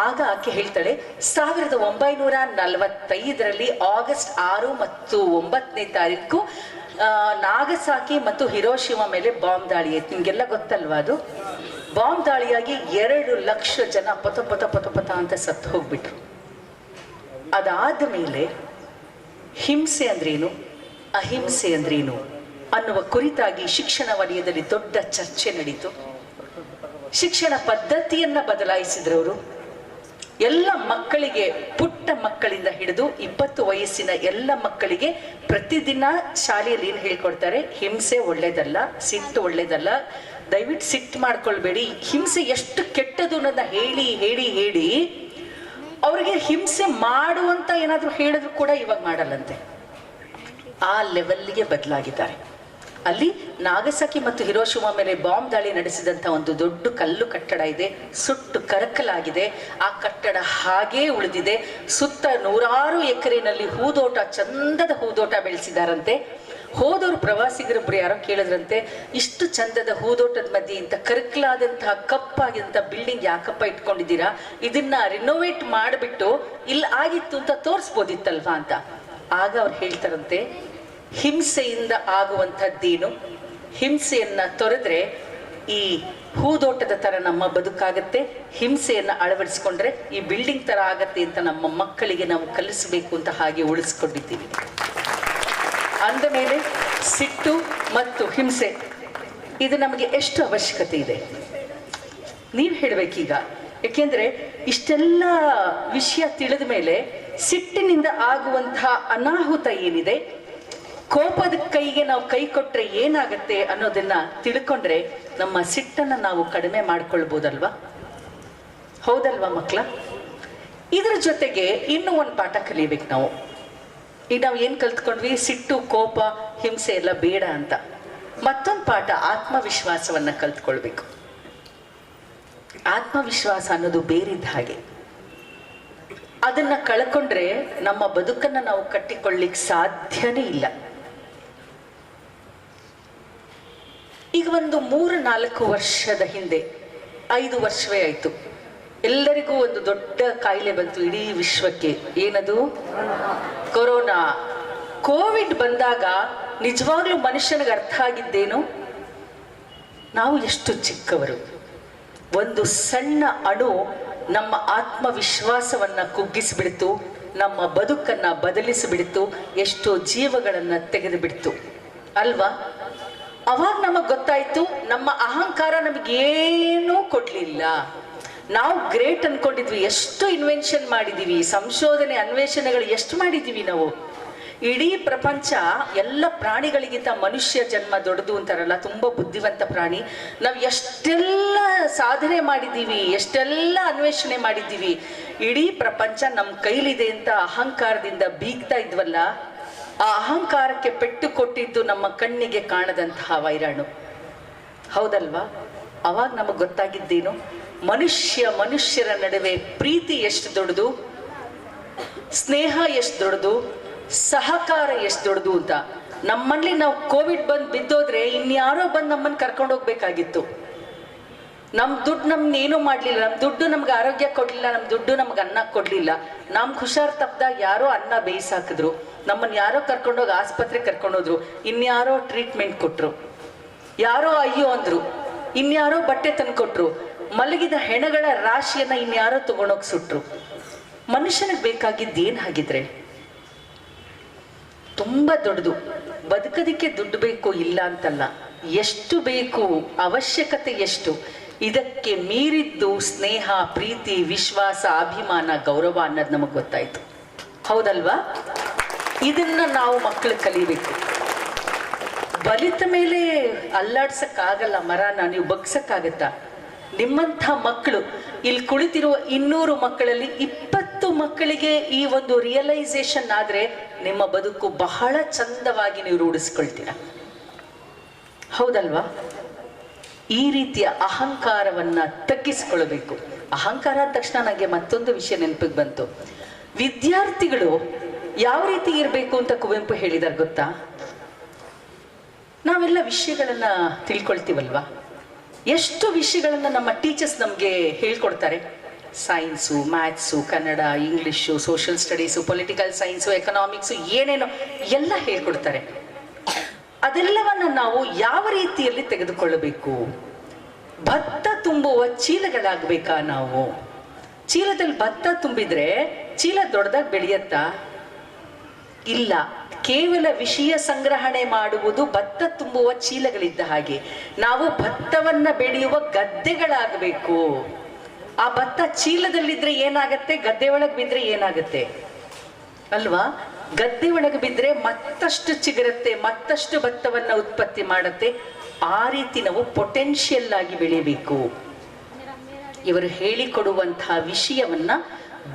ಆಗ ಆಕೆ ಹೇಳ್ತಾಳೆ, 1945ರಲ್ಲಿ ಆಗಸ್ಟ್ 6 ಮತ್ತು 9ನೇ ತಾರೀಕು ನಾಗಸಾಕಿ ಮತ್ತು ಹಿರೋಶಿಮಾ ಮೇಲೆ ಬಾಂಬ್ ದಾಳಿ ಆಯ್ತು. ನಿಮ್ಗೆಲ್ಲ ಗೊತ್ತಲ್ವಾ ಅದು? ಬಾಂಬ್ ದಾಳಿಯಾಗಿ 2 ಲಕ್ಷ ಜನ ಪತ ಪತ ಪತ ಪತ ಅಂತ ಸತ್ತು ಹೋಗ್ಬಿಟ್ರು. ಅದಾದ ಮೇಲೆ ಹಿಂಸೆ ಅಂದ್ರೇನು, ಅಹಿಂಸೆ ಅಂದ್ರೇನು ಅನ್ನುವ ಕುರಿತಾಗಿ ಶಿಕ್ಷಣ ವಲಯದಲ್ಲಿ ದೊಡ್ಡ ಚರ್ಚೆ ನಡೀತು. ಶಿಕ್ಷಣ ಪದ್ಧತಿಯನ್ನ ಬದಲಾಯಿಸಿದ್ರವರು. ಎಲ್ಲ ಮಕ್ಕಳಿಗೆ, ಪುಟ್ಟ ಮಕ್ಕಳಿಂದ ಹಿಡಿದು 20 ವಯಸ್ಸಿನ ಎಲ್ಲ ಮಕ್ಕಳಿಗೆ ಪ್ರತಿದಿನ ಶಾಲೆಯಲ್ಲಿ ಏನು ಹೇಳ್ಕೊಡ್ತಾರೆ, ಹಿಂಸೆ ಒಳ್ಳೇದಲ್ಲ, ಸಿಟ್ಟು ಒಳ್ಳೇದಲ್ಲ, ದಯವಿಟ್ಟು ಸಿಟ್ಟು ಮಾಡ್ಕೊಳ್ಬೇಡಿ. ಹಿಂಸೆ ಎಷ್ಟು ಕೆಟ್ಟದು ಅನ್ನೋದನ್ನ ಹೇಳಿ ಹೇಳಿ ಹೇಳಿ ಅವ್ರಿಗೆ ಹಿಂಸೆ ಮಾಡುವಂತ ಏನಾದ್ರು ಹೇಳಿದ್ರು ಕೂಡ ಇವಾಗ ಮಾಡಲ್ಲಂತೆ. ಆ ಲೆವೆಲ್ಗೆ ಬದಲಾಗಿದ್ದಾರೆ. ಅಲ್ಲಿ ನಾಗಸಾಕಿ ಮತ್ತು ಹಿರೋಶಿಮಾ ಮೇಲೆ ಬಾಂಬ್ ದಾಳಿ ನಡೆಸಿದಂಥ ಒಂದು ದೊಡ್ಡ ಕಲ್ಲು ಕಟ್ಟಡ ಇದೆ, ಸುಟ್ಟು ಕರಕಲಾಗಿದೆ. ಆ ಕಟ್ಟಡ ಹಾಗೇ ಉಳಿದಿದೆ. ಸುತ್ತ 100 ಎಕರೆನಲ್ಲಿ ಹೂದೋಟ, ಚಂದದ ಹೂದೋಟ ಬೆಳೆಸಿದಾರಂತೆ. ಹೋದವರು ಪ್ರವಾಸಿಗರೊಬ್ರು ಯಾರೋ ಕೇಳಿದ್ರಂತೆ, ಇಷ್ಟು ಚಂದದ ಹೂದೋಟದ ಮಧ್ಯೆ ಇಂಥ ಕರಕಲಾದಂತಹ ಕಪ್ಪಾಗಿದ್ದಂಥ ಬಿಲ್ಡಿಂಗ್ ಯಾಕಪ್ಪ ಇಟ್ಕೊಂಡಿದ್ದೀರಾ, ಇದನ್ನ ರಿನೋವೇಟ್ ಮಾಡಿಬಿಟ್ಟು ಇಲ್ಲಿ ಆಗಿತ್ತು ಅಂತ ತೋರಿಸ್ಬೋದಿತ್ತಲ್ವಾ ಅಂತ. ಆಗ ಅವ್ರು ಹೇಳ್ತಾರಂತೆ, ಹಿಂಸೆಯಿಂದ ಆಗುವಂಥದ್ದೇನು, ಹಿಂಸೆಯನ್ನ ತೊರೆದ್ರೆ ಈ ಹೂದೋಟದ ತರ ನಮ್ಮ ಬದುಕಾಗತ್ತೆ, ಹಿಂಸೆಯನ್ನ ಅಳವಡಿಸ್ಕೊಂಡ್ರೆ ಈ ಬಿಲ್ಡಿಂಗ್ ತರ ಆಗತ್ತೆ ಅಂತ ನಮ್ಮ ಮಕ್ಕಳಿಗೆ ನಾವು ಕಲಿಸಬೇಕು ಅಂತ ಹಾಗೆ ಉಳಿಸ್ಕೊಂಡಿದ್ದೀವಿ. ಅಂದ ಮೇಲೆ ಸಿಟ್ಟು ಮತ್ತು ಹಿಂಸೆ ಇದು ನಮಗೆ ಎಷ್ಟು ಅವಶ್ಯಕತೆ ಇದೆ ನೀವು ಹೇಳಬೇಕೀಗ. ಯಾಕೆಂದ್ರೆ ಇಷ್ಟೆಲ್ಲ ವಿಷಯ ತಿಳಿದ ಮೇಲೆ ಸಿಟ್ಟಿನಿಂದ ಆಗುವಂತಹ ಅನಾಹುತ ಏನಿದೆ, ಕೋಪದ ಕೈಗೆ ನಾವು ಕೈ ಕೊಟ್ರೆ ಏನಾಗತ್ತೆ ಅನ್ನೋದನ್ನ ತಿಳ್ಕೊಂಡ್ರೆ ನಮ್ಮ ಸಿಟ್ಟನ್ನ ನಾವು ಕಡಿಮೆ ಮಾಡ್ಕೊಳ್ಬೋದಲ್ವಾ? ಹೌದಲ್ವಾ ಮಕ್ಕಳ? ಇದ್ರ ಜೊತೆಗೆ ಇನ್ನೂ ಒಂದು ಪಾಠ ಕಲಿಬೇಕು ನಾವು. ಈಗ ನಾವು ಏನ್ ಕಲ್ತ್ಕೊಂಡ್ವಿ, ಸಿಟ್ಟು, ಕೋಪ, ಹಿಂಸೆ ಎಲ್ಲ ಬೇಡ ಅಂತ. ಮತ್ತೊಂದು ಪಾಠ ಆತ್ಮವಿಶ್ವಾಸವನ್ನ ಕಲ್ತ್ಕೊಳ್ಬೇಕು. ಆತ್ಮವಿಶ್ವಾಸ ಅನ್ನೋದು ಬೇರಿದ್ದ ಹಾಗೆ, ಅದನ್ನ ಕಳ್ಕೊಂಡ್ರೆ ನಮ್ಮ ಬದುಕನ್ನ ನಾವು ಕಟ್ಟಿಕೊಳ್ಳಿಕ್ ಸಾಧ್ಯನೇ ಇಲ್ಲ. ಈಗ ಒಂದು 3-4 ವರ್ಷದ ಹಿಂದೆ, 5 ವರ್ಷವೇ ಆಯ್ತು, ಎಲ್ಲರಿಗೂ ಒಂದು ದೊಡ್ಡ ಕಾಯಿಲೆ ಬಂತು ಇಡೀ ವಿಶ್ವಕ್ಕೆ. ಏನದು? ಕೊರೋನಾ. ಕೋವಿಡ್ ಬಂದಾಗ ನಿಜವಾಗ್ಲೂ ಮನುಷ್ಯನಿಗೆ ಅರ್ಥ ಆಗಿದ್ದೇನು, ನಾವು ಎಷ್ಟು ಚಿಕ್ಕವರು. ಒಂದು ಸಣ್ಣ ಅಣು ನಮ್ಮ ಆತ್ಮವಿಶ್ವಾಸವನ್ನ ಕುಗ್ಗಿಸಿಬಿಡ್ತು, ನಮ್ಮ ಬದುಕನ್ನ ಬದಲಿಸಿಬಿಡ್ತು, ಎಷ್ಟೋ ಜೀವಗಳನ್ನ ತೆಗೆದು ಬಿಡ್ತು ಅಲ್ವಾ? ಅವಾಗ ನಮಗ್ ಗೊತ್ತಾಯ್ತು, ನಮ್ಮ ಅಹಂಕಾರ ನಮಗೇನೂ ಕೊಡ್ಲಿಲ್ಲ. ನಾವು ಗ್ರೇಟ್ ಅನ್ಕೊಂಡಿದ್ವಿ, ಎಷ್ಟು ಇನ್ವೆನ್ಷನ್ ಮಾಡಿದೀವಿ, ಸಂಶೋಧನೆ ಅನ್ವೇಷಣೆಗಳು ಎಷ್ಟು ಮಾಡಿದೀವಿ ನಾವು. ಇಡೀ ಪ್ರಪಂಚ ಎಲ್ಲ ಪ್ರಾಣಿಗಳಿಗಿಂತ ಮನುಷ್ಯ ಜನ್ಮ ದೊಡ್ಡದು ಅಂತಾರಲ್ಲ, ತುಂಬಾ ಬುದ್ಧಿವಂತ ಪ್ರಾಣಿ. ನಾವು ಎಷ್ಟೆಲ್ಲ ಸಾಧನೆ ಮಾಡಿದ್ದೀವಿ, ಎಷ್ಟೆಲ್ಲ ಅನ್ವೇಷಣೆ ಮಾಡಿದ್ದೀವಿ, ಇಡೀ ಪ್ರಪಂಚ ನಮ್ಮ ಕೈಲಿದೆ ಅಂತ ಅಹಂಕಾರದಿಂದ ಬೀಗ್ತಾ ಇದ್ವಲ್ಲ, ಆ ಅಹಂಕಾರಕ್ಕೆ ಪೆಟ್ಟು ಕೊಟ್ಟಿದ್ದು ನಮ್ಮ ಕಣ್ಣಿಗೆ ಕಾಣದಂತಹ ವೈರಾಣು. ಹೌದಲ್ವಾ? ಅವಾಗ ನಮಗ್ ಗೊತ್ತಾಗಿದ್ದೇನು, ಮನುಷ್ಯರ ನಡುವೆ ಪ್ರೀತಿ ಎಷ್ಟು ದೊಡ್ಡದು, ಸ್ನೇಹ ಎಷ್ಟು ದೊಡ್ಡದು, ಸಹಕಾರ ಎಷ್ಟು ದೊಡ್ಡದು ಅಂತ. ನಮ್ಮಲ್ಲಿ ನಾವು ಕೋವಿಡ್ ಬಂದು ಬಿದ್ದೋದ್ರೆ ಇನ್ಯಾರೋ ಬಂದು ನಮ್ಮನ್ನು ಕರ್ಕೊಂಡು ಹೋಗ್ಬೇಕಾಗಿತ್ತು. ನಮ್ ದುಡ್ಡು ನಮ್ಗೆ ಏನೂ ಮಾಡ್ಲಿಲ್ಲ, ನಮ್ ದುಡ್ಡು ನಮ್ಗೆ ಆರೋಗ್ಯ ಕೊಡ್ಲಿಲ್ಲ, ನಮ್ ದುಡ್ಡು ನಮ್ಗೆ ಅನ್ನ ಕೊಡ್ಲಿಲ್ಲ. ನಮ್ ಹುಷಾರ್ ತಪ್ಪದಾಗ ಯಾರೋ ಅನ್ನ ಬೇಯಿಸಾಕಿದ್ರು, ನಮ್ಮನ್ನ ಯಾರೋ ಕರ್ಕೊಂಡೋಗಿ ಆಸ್ಪತ್ರೆ ಕರ್ಕೊಂಡೋದ್ರು, ಇನ್ಯಾರೋ ಟ್ರೀಟ್ಮೆಂಟ್ ಕೊಟ್ರು, ಯಾರೋ ಅಯ್ಯೋ ಅಂದ್ರು, ಇನ್ಯಾರೋ ಬಟ್ಟೆ ತಂದು ಕೊಟ್ರು, ಮಲಗಿದ ಹೆಣಗಳ ರಾಶಿಯನ್ನ ಇನ್ಯಾರೋ ತಗೊಂಡೋಗಿ ಸುಟ್ರು. ಮನುಷ್ಯನಿಗೆ ಬೇಕಾಗಿದ್ದೇನ್ ಹಾಗಿದ್ರೆ? ತುಂಬಾ ದೊಡ್ಡದು. ಬದುಕೋದಿಕ್ಕೆ ದುಡ್ಡು ಬೇಕು ಇಲ್ಲ ಅಂತಲ್ಲ, ಎಷ್ಟು ಬೇಕು, ಅವಶ್ಯಕತೆ ಎಷ್ಟು, ಇದಕ್ಕೆ ಮೀರಿದ್ದು ಸ್ನೇಹ, ಪ್ರೀತಿ, ವಿಶ್ವಾಸ, ಅಭಿಮಾನ, ಗೌರವ ಅನ್ನೋದು ನಮಗ್ ಗೊತ್ತಾಯ್ತು. ಹೌದಲ್ವಾ? ಇದನ್ನ ನಾವು ಮಕ್ಕಳು ಕಲಿಬೇಕು. ಬಲಿತ ಮೇಲೆ ಅಲ್ಲಾಡ್ಸಕ್ಕಾಗಲ್ಲ ಮರನ, ನೀವು ಬಗ್ಸಕ್ಕಾಗತ್ತಾ? ನಿಮ್ಮಂಥ ಮಕ್ಕಳು, ಇಲ್ಲಿ ಕುಳಿತಿರುವ 200 ಮಕ್ಕಳಲ್ಲಿ 20 ಮಕ್ಕಳಿಗೆ ಈ ಒಂದು ರಿಯಲೈಸೇಷನ್ ಆದ್ರೆ ನಿಮ್ಮ ಬದುಕು ಬಹಳ ಚಂದವಾಗಿ ನೀವು ರೂಢಿಸ್ಕೊಳ್ತೀರ. ಹೌದಲ್ವಾ? ಈ ರೀತಿಯ ಅಹಂಕಾರವನ್ನ ತಗ್ಗಿಸ್ಕೊಳ್ಬೇಕು. ಅಹಂಕಾರ ಅಂದ ತಕ್ಷಣ ನನಗೆ ಮತ್ತೊಂದು ವಿಷಯ ನೆನಪಿಗೆ ಬಂತು. ವಿದ್ಯಾರ್ಥಿಗಳು ಯಾವ ರೀತಿ ಇರಬೇಕು ಅಂತ ಕುವೆಂಪು ಹೇಳಿದಾರೆ ಗೊತ್ತಾ? ನಾವೆಲ್ಲ ವಿಷಯಗಳನ್ನ ತಿಳ್ಕೊಳ್ತೀವಲ್ವಾ, ಎಷ್ಟು ವಿಷಯಗಳನ್ನ ನಮ್ಮ ಟೀಚರ್ಸ್ ನಮ್ಗೆ ಹೇಳ್ಕೊಡ್ತಾರೆ. Science, maths, Kannada, English, social studies, political science, economics, ಏನೇನೋ ಎಲ್ಲ ಹೇಳ್ಕೊಡ್ತಾರೆ. ಅದೆಲ್ಲವನ್ನ ನಾವು ಯಾವ ರೀತಿಯಲ್ಲಿ ತೆಗೆದುಕೊಳ್ಳಬೇಕು? ಭತ್ತ ತುಂಬುವ ಚೀಲಗಳಾಗ್ಬೇಕಾ ನಾವು? ಚೀಲದಲ್ಲಿ ಭತ್ತ ತುಂಬಿದ್ರೆ ಚೀಲ ದೊಡ್ಡದಾಗಿ ಬೆಳೆಯತ್ತಾ? ಇಲ್ಲ. ಕೇವಲ ವಿಷಯ ಸಂಗ್ರಹಣೆ ಮಾಡುವುದು ಭತ್ತ ತುಂಬುವ ಚೀಲಗಳಿದ್ದ ಹಾಗೆ. ನಾವು ಭತ್ತವನ್ನ ಬೆಳೆಯುವ ಗದ್ದೆಗಳಾಗಬೇಕು. ಆ ಭತ್ತ ಚೀಲದಲ್ಲಿದ್ರೆ ಏನಾಗತ್ತೆ, ಗದ್ದೆ ಒಳಗೆ ಬಿದ್ರೆ ಏನಾಗತ್ತೆ ಅಲ್ವಾ? ಗದ್ದೆ ಒಳಗೆ ಬಿದ್ರೆ ಮತ್ತಷ್ಟು ಚಿಗುರತ್ತೆ, ಮತ್ತಷ್ಟು ಭತ್ತವನ್ನ ಉತ್ಪತ್ತಿ ಮಾಡತ್ತೆ. ಆ ರೀತಿ ನಾವು ಪೊಟೆನ್ಷಿಯಲ್ ಆಗಿ ಬೆಳಿಬೇಕು. ಇವರು ಹೇಳಿಕೊಡುವಂತಹ ವಿಷಯವನ್ನ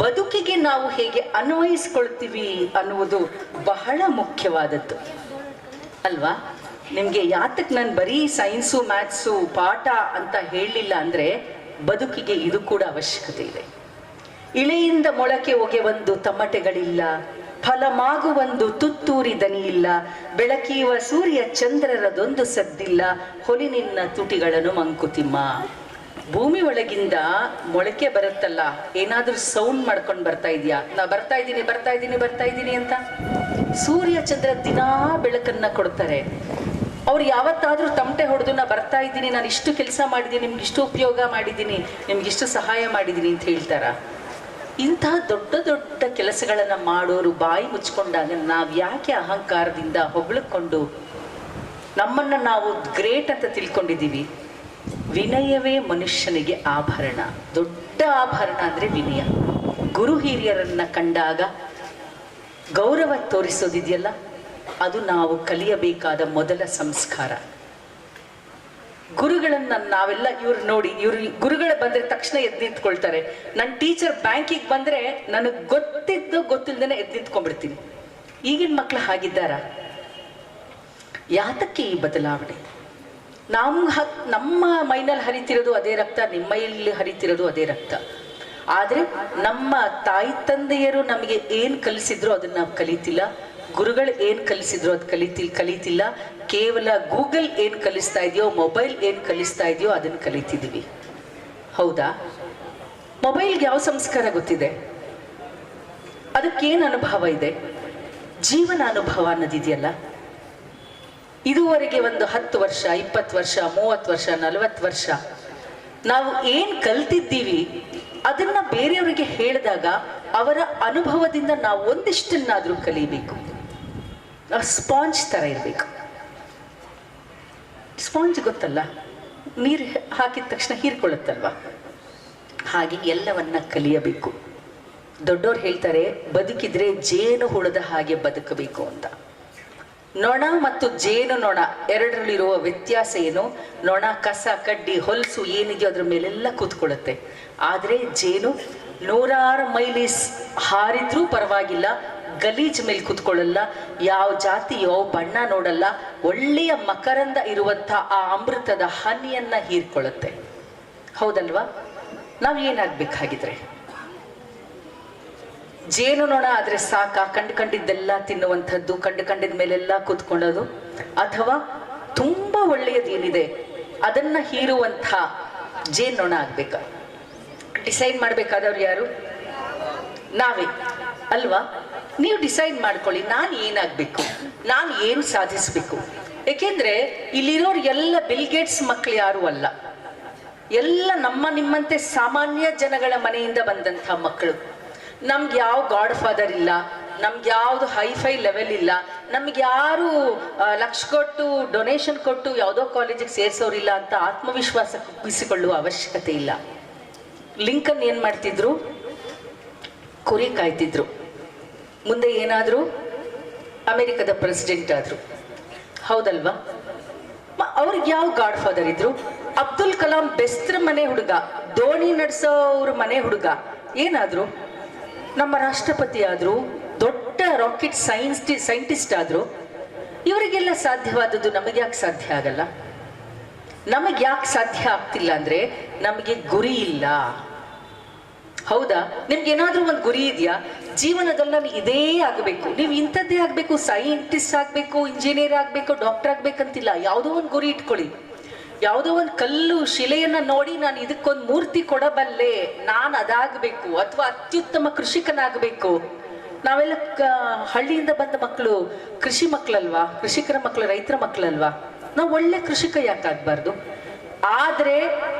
ಬದುಕಿಗೆ ನಾವು ಹೇಗೆ ಅನ್ವಯಿಸ್ಕೊಳ್ತೀವಿ ಅನ್ನುವುದು ಬಹಳ ಮುಖ್ಯವಾದದ್ದು ಅಲ್ವಾ. ನಿಮ್ಗೆ ಯಾತಕ್ಕೆ ನಾನು ಬರೀ ಸೈನ್ಸು ಮ್ಯಾಥ್ಸು ಪಾಠ ಅಂತ ಹೇಳಲಿಲ್ಲ ಅಂದ್ರೆ ಬದುಕಿಗೆ ಇದು ಕೂಡ ಅವಶ್ಯಕತೆ ಇದೆ. ಇಳೆಯಿಂದ ಮೊಳಕೆ ಒಗೆವೊಂದು ತಮಟೆಗಳಿಲ್ಲ, ಫಲಮಾಗುವೊಂದು ತುತ್ತೂರಿ ದನಿ ಇಲ್ಲ, ಬೆಳಕೀವ ಸೂರ್ಯ ಚಂದ್ರರದೊಂದು ಸದ್ದಿಲ್ಲ, ಹೊಲಿನಿನ್ನ ತುಟಿಗಳನ್ನು ಮಂಕುತಿಮ್ಮ. ಭೂಮಿ ಒಳಗಿಂದ ಮೊಳಕೆ ಬರುತ್ತಲ್ಲ, ಏನಾದ್ರೂ ಸೌಂಡ್ ಮಾಡ್ಕೊಂಡು ಬರ್ತಾ ಇದೆಯಾ? ನಾ ಬರ್ತಾ ಇದ್ದೀನಿ ಬರ್ತಾ ಇದ್ದೀನಿ ಬರ್ತಾ ಇದ್ದೀನಿ ಅಂತ. ಸೂರ್ಯ ಚಂದ್ರ ದಿನಾ ಬೆಳಕನ್ನ ಕೊಡ್ತಾರೆ. ಅವ್ರು ಯಾವತ್ತಾದ್ರೂ ತಮಟೆ ಹೊಡೆದು ನಾ ಬರ್ತಾ ಇದ್ದೀನಿ, ನಾನು ಇಷ್ಟು ಕೆಲಸ ಮಾಡಿದ್ದೀನಿ, ನಿಮ್ಗೆ ಇಷ್ಟು ಉಪಯೋಗ ಮಾಡಿದ್ದೀನಿ, ನಿಮ್ಗೆ ಇಷ್ಟು ಸಹಾಯ ಮಾಡಿದ್ದೀನಿ ಅಂತ ಹೇಳ್ತಾರ? ಇಂತಹ ದೊಡ್ಡ ದೊಡ್ಡ ಕೆಲಸಗಳನ್ನ ಮಾಡೋರು ಬಾಯಿ ಮುಚ್ಕೊಂಡಾಗ ನಾವ್ ಯಾಕೆ ಅಹಂಕಾರದಿಂದ ಹೊಗಳಿಕೊಂಡು ನಮ್ಮನ್ನ ನಾವು ಗ್ರೇಟ್ ಅಂತ ತಿಳ್ಕೊಂಡಿದ್ದೀವಿ? ವಿನಯವೇ ಮನುಷ್ಯನಿಗೆ ಆಭರಣ. ದೊಡ್ಡ ಆಭರಣ ಅಂದ್ರೆ ವಿನಯ. ಗುರು ಹಿರಿಯರನ್ನ ಕಂಡಾಗ ಗೌರವ ತೋರಿಸೋದಿದೆಯಲ್ಲ, ಅದು ನಾವು ಕಲಿಯಬೇಕಾದ ಮೊದಲ ಸಂಸ್ಕಾರ. ಗುರುಗಳನ್ನ ನಾವೆಲ್ಲ ಇವ್ರು ನೋಡಿ, ಇವ್ರು ಗುರುಗಳು ಬಂದ್ರೆ ತಕ್ಷಣ ಎದ್ದು ನಿಂತ್ಕೊಳ್ತಾರೆ. ನನ್ನ ಟೀಚರ್ ಬ್ಯಾಂಕಿಗೆ ಬಂದ್ರೆ ನನಗೆ ಗೊತ್ತಿಲ್ದೇನೆ ಎದ್ದು ನಿಂತ್ಕೊಂಡ್ಬಿಡ್ತೀನಿ. ಈಗಿನ ಮಕ್ಳು ಹಾಗಿದ್ದಾರ? ಯಾತಕ್ಕೆ ಈ ಬದಲಾವಣೆ? ನಮ್ಮ ಮೈನಲ್ಲಿ ಹರಿತಿರೋದು ಅದೇ ರಕ್ತ, ನಿಮ್ಮ ಮೈಯಲ್ಲಿ ಹರಿತಿರೋದು ಅದೇ ರಕ್ತ. ಆದ್ರೆ ನಮ್ಮ ತಾಯಿ ತಂದೆಯರು ನಮಗೆ ಏನ್ ಕಲಿಸಿದ್ರು ಅದನ್ನ ನಾವು ಕಲಿತಿಲ್ಲ. ಗುರುಗಳು ಏನ್ ಕಲಿಸಿದ್ರು ಅದು ಕಲಿತಿಲ್ಲ. ಕೇವಲ ಗೂಗಲ್ ಏನ್ ಕಲಿಸ್ತಾ ಇದೆಯೋ, ಮೊಬೈಲ್ ಏನ್ ಕಲಿಸ್ತಾ ಇದೆಯೋ ಅದನ್ನ ಕಲಿತಿದೀವಿ. ಹೌದಾ? ಮೊಬೈಲ್ಗೆ ಯಾವ ಸಂಸ್ಕಾರ ಗೊತ್ತಿದೆ? ಅದಕ್ಕೇನು ಅನುಭವ ಇದೆ? ಜೀವನ ಅನುಭವ ಅನ್ನೋದಿದೆಯಲ್ಲ. ಇದುವರೆಗೆ ಒಂದು 10 ವರ್ಷ 20 ವರ್ಷ 30 ವರ್ಷ 40 ವರ್ಷ ನಾವು ಏನ್ ಕಲ್ತಿದ್ದೀವಿ ಅದನ್ನ ಬೇರೆಯವರಿಗೆ ಹೇಳಿದಾಗ ಅವರ ಅನುಭವದಿಂದ ನಾವು ಒಂದಿಷ್ಟನ್ನಾದ್ರೂ ಕಲಿಬೇಕು. ಸ್ಪಾಂಜ್ ತರ ಇರಬೇಕು. ಸ್ಪಾಂಜ್ ಗೊತ್ತಲ್ಲ, ನೀರು ಹಾಕಿದ ತಕ್ಷಣ ಹೀರ್ಕೊಳ್ಳುತ್ತಲ್ವಾ? ಹಾಗೆ ಎಲ್ಲವನ್ನ ಕಲಿಯಬೇಕು. ದೊಡ್ಡೋರು ಹೇಳ್ತಾರೆ, ಬದುಕಿದ್ರೆ ಜೇನು ಹುಳದ ಹಾಗೆ ಬದುಕಬೇಕು ಅಂತ. ನೊಣ ಮತ್ತು ಜೇನು ನೊಣ ಎರಡರಲ್ಲಿರುವ ವ್ಯತ್ಯಾಸ ಏನು? ನೊಣ ಕಸ ಕಡ್ಡಿ ಹೊಲಸು ಏನಿದೆಯೋ ಅದ್ರ ಮೇಲೆಲ್ಲ ಕೂತ್ಕೊಳ್ಳುತ್ತೆ. ಆದ್ರೆ ಜೇನು 100 ಮೈಲಿ ಹಾರಿದ್ರೂ ಪರವಾಗಿಲ್ಲ, ಗಲೀಜ್ ಮೇಲೆ ಕೂತ್ಕೊಳ್ಳಲ್ಲ, ಯಾವ ಜಾತಿ ಯಾವ ಬಣ್ಣ ನೋಡಲ್ಲ, ಒಳ್ಳೆಯ ಮಕರಂದ ಇರುವಂತ ಆ ಅಮೃತದ ಹನಿಯನ್ನ ಹೀರ್ಕೊಳ್ಳುತ್ತೆ. ಹೌದಲ್ವಾ? ನಾವ್ ಏನಾಗ್ಬೇಕಾಗಿದ್ರೆ? ಜೇನು ನೊಣ ಆದ್ರೆ ಸಾಕ? ಕಂಡಿದ್ದೆಲ್ಲ ತಿನ್ನುವಂಥದ್ದು, ಕಂಡಿದ ಮೇಲೆಲ್ಲ ಕೂತ್ಕೊಳ್ಳೋದು? ಅಥವಾ ತುಂಬಾ ಒಳ್ಳೆಯದೇನಿದೆ ಅದನ್ನ ಹೀರುವಂಥ ಜೇನು ನೊಣ ಆಗ್ಬೇಕಾ? ಡಿಸೈಡ್ ಮಾಡ್ಬೇಕಾದವ್ರು ಯಾರು? ನಾವೇ ಅಲ್ವಾ? ನೀವು ಡಿಸೈಡ್ ಮಾಡ್ಕೊಳ್ಳಿ, ನಾನು ಏನಾಗ್ಬೇಕು, ನಾನು ಏನು ಸಾಧಿಸ್ಬೇಕು. ಏಕೆಂದ್ರೆ ಇಲ್ಲಿರೋರು ಎಲ್ಲ ಬಿಲ್ ಗೇಟ್ಸ್ ಮಕ್ಳು ಯಾರು ಅಲ್ಲ. ಎಲ್ಲ ನಿಮ್ಮಂತೆ ಸಾಮಾನ್ಯ ಜನಗಳ ಮನೆಯಿಂದ ಬಂದಂಥ ಮಕ್ಕಳು. ನಮ್ಗೆ ಯಾವ ಗಾಡ್ ಫಾದರ್ ಇಲ್ಲ, ನಮ್ಗೆ ಯಾವ್ದು ಹೈಫೈ ಲೆವೆಲ್ ಇಲ್ಲ, ನಮ್ಗೆ ಯಾರು ಲಕ್ಷ ಕೊಟ್ಟು ಡೊನೇಷನ್ ಕೊಟ್ಟು ಯಾವುದೋ ಕಾಲೇಜಿಗೆ ಸೇರ್ಸೋರಿಲ್ಲ ಅಂತ ಆತ್ಮವಿಶ್ವಾಸ ಕುಗ್ಗಿಸಿಕೊಳ್ಳುವ ಅವಶ್ಯಕತೆ ಇಲ್ಲ. ಲಿಂಕನ್ ಏನ್ ಮಾಡ್ತಿದ್ರು? ಕುರಿ ಕಾಯ್ತಿದ್ರು. ಮುಂದೆ ಏನಾದ್ರು ಅಮೆರಿಕದ ಪ್ರೆಸಿಡೆಂಟ್ ಆದ್ರು. ಹೌದಲ್ವಾ? ಅವ್ರಿಗೆ ಯಾವ ಗಾಡ್ ಫಾದರ್ ಇದ್ರು? ಅಬ್ದುಲ್ ಕಲಾಂ ಬೆಸ್ತ್ರ ಮನೆ ಹುಡುಗ, ದೋಣಿ ನಡೆಸೋವ್ರ ಮನೆ ಹುಡುಗ ಏನಾದ್ರು? ನಮ್ಮ ರಾಷ್ಟ್ರಪತಿ ಆದ್ರು, ದೊಡ್ಡ ರಾಕೆಟ್ ಸೈಂಟಿಸ್ಟ್ ಆದ್ರು. ಇವರಿಗೆಲ್ಲ ಸಾಧ್ಯವಾದದ್ದು ನಮಗೆ ಯಾಕೆ ಸಾಧ್ಯ ಆಗಲ್ಲ? ನಮಗೆ ಯಾಕೆ ಸಾಧ್ಯ ಆಗ್ತಿಲ್ಲ ಅಂದ್ರೆ ನಮಗೆ ಗುರಿ ಇಲ್ಲ. ಹೌದಾ? ನಿಮ್ಗೆ ಏನಾದ್ರೂ ಒಂದು ಗುರಿ ಇದೆಯಾ? ಜೀವನದಲ್ಲಿ ನಾನು ಇದೇ ಆಗ್ಬೇಕು, ನೀವು ಇಂಥದ್ದೇ ಆಗ್ಬೇಕು, ಸೈಂಟಿಸ್ಟ್ ಆಗ್ಬೇಕು, ಇಂಜಿನಿಯರ್ ಆಗ್ಬೇಕು, ಡಾಕ್ಟರ್ ಆಗ್ಬೇಕಂತಿಲ್ಲ. ಯಾವುದೋ ಒಂದು ಗುರಿ ಇಟ್ಕೊಳ್ಳಿ. ಯಾವುದೋ ಒಂದು ಕಲ್ಲು ಶಿಲೆಯನ್ನ ನೋಡಿ ನಾನು ಇದಕ್ಕೊಂದು ಮೂರ್ತಿ ಕೊಡಬಲ್ಲೆ, ನಾನು ಅದಾಗಬೇಕು, ಅಥವಾ ಅತ್ಯುತ್ತಮ ಕೃಷಿಕನಾಗಬೇಕು. ನಾವೆಲ್ಲ ಹಳ್ಳಿಯಿಂದ ಬಂದ ಮಕ್ಕಳು ಕೃಷಿ ಮಕ್ಕಳಲ್ವಾ? ಕೃಷಿಕರ ಮಕ್ಕಳು, ರೈತರ ಮಕ್ಕಳಲ್ವಾ? ನಾವು ಒಳ್ಳೆ ಕೃಷಿಕ ಯಾಕಾಗಬಾರ್ದು? ಆದ್ರೆ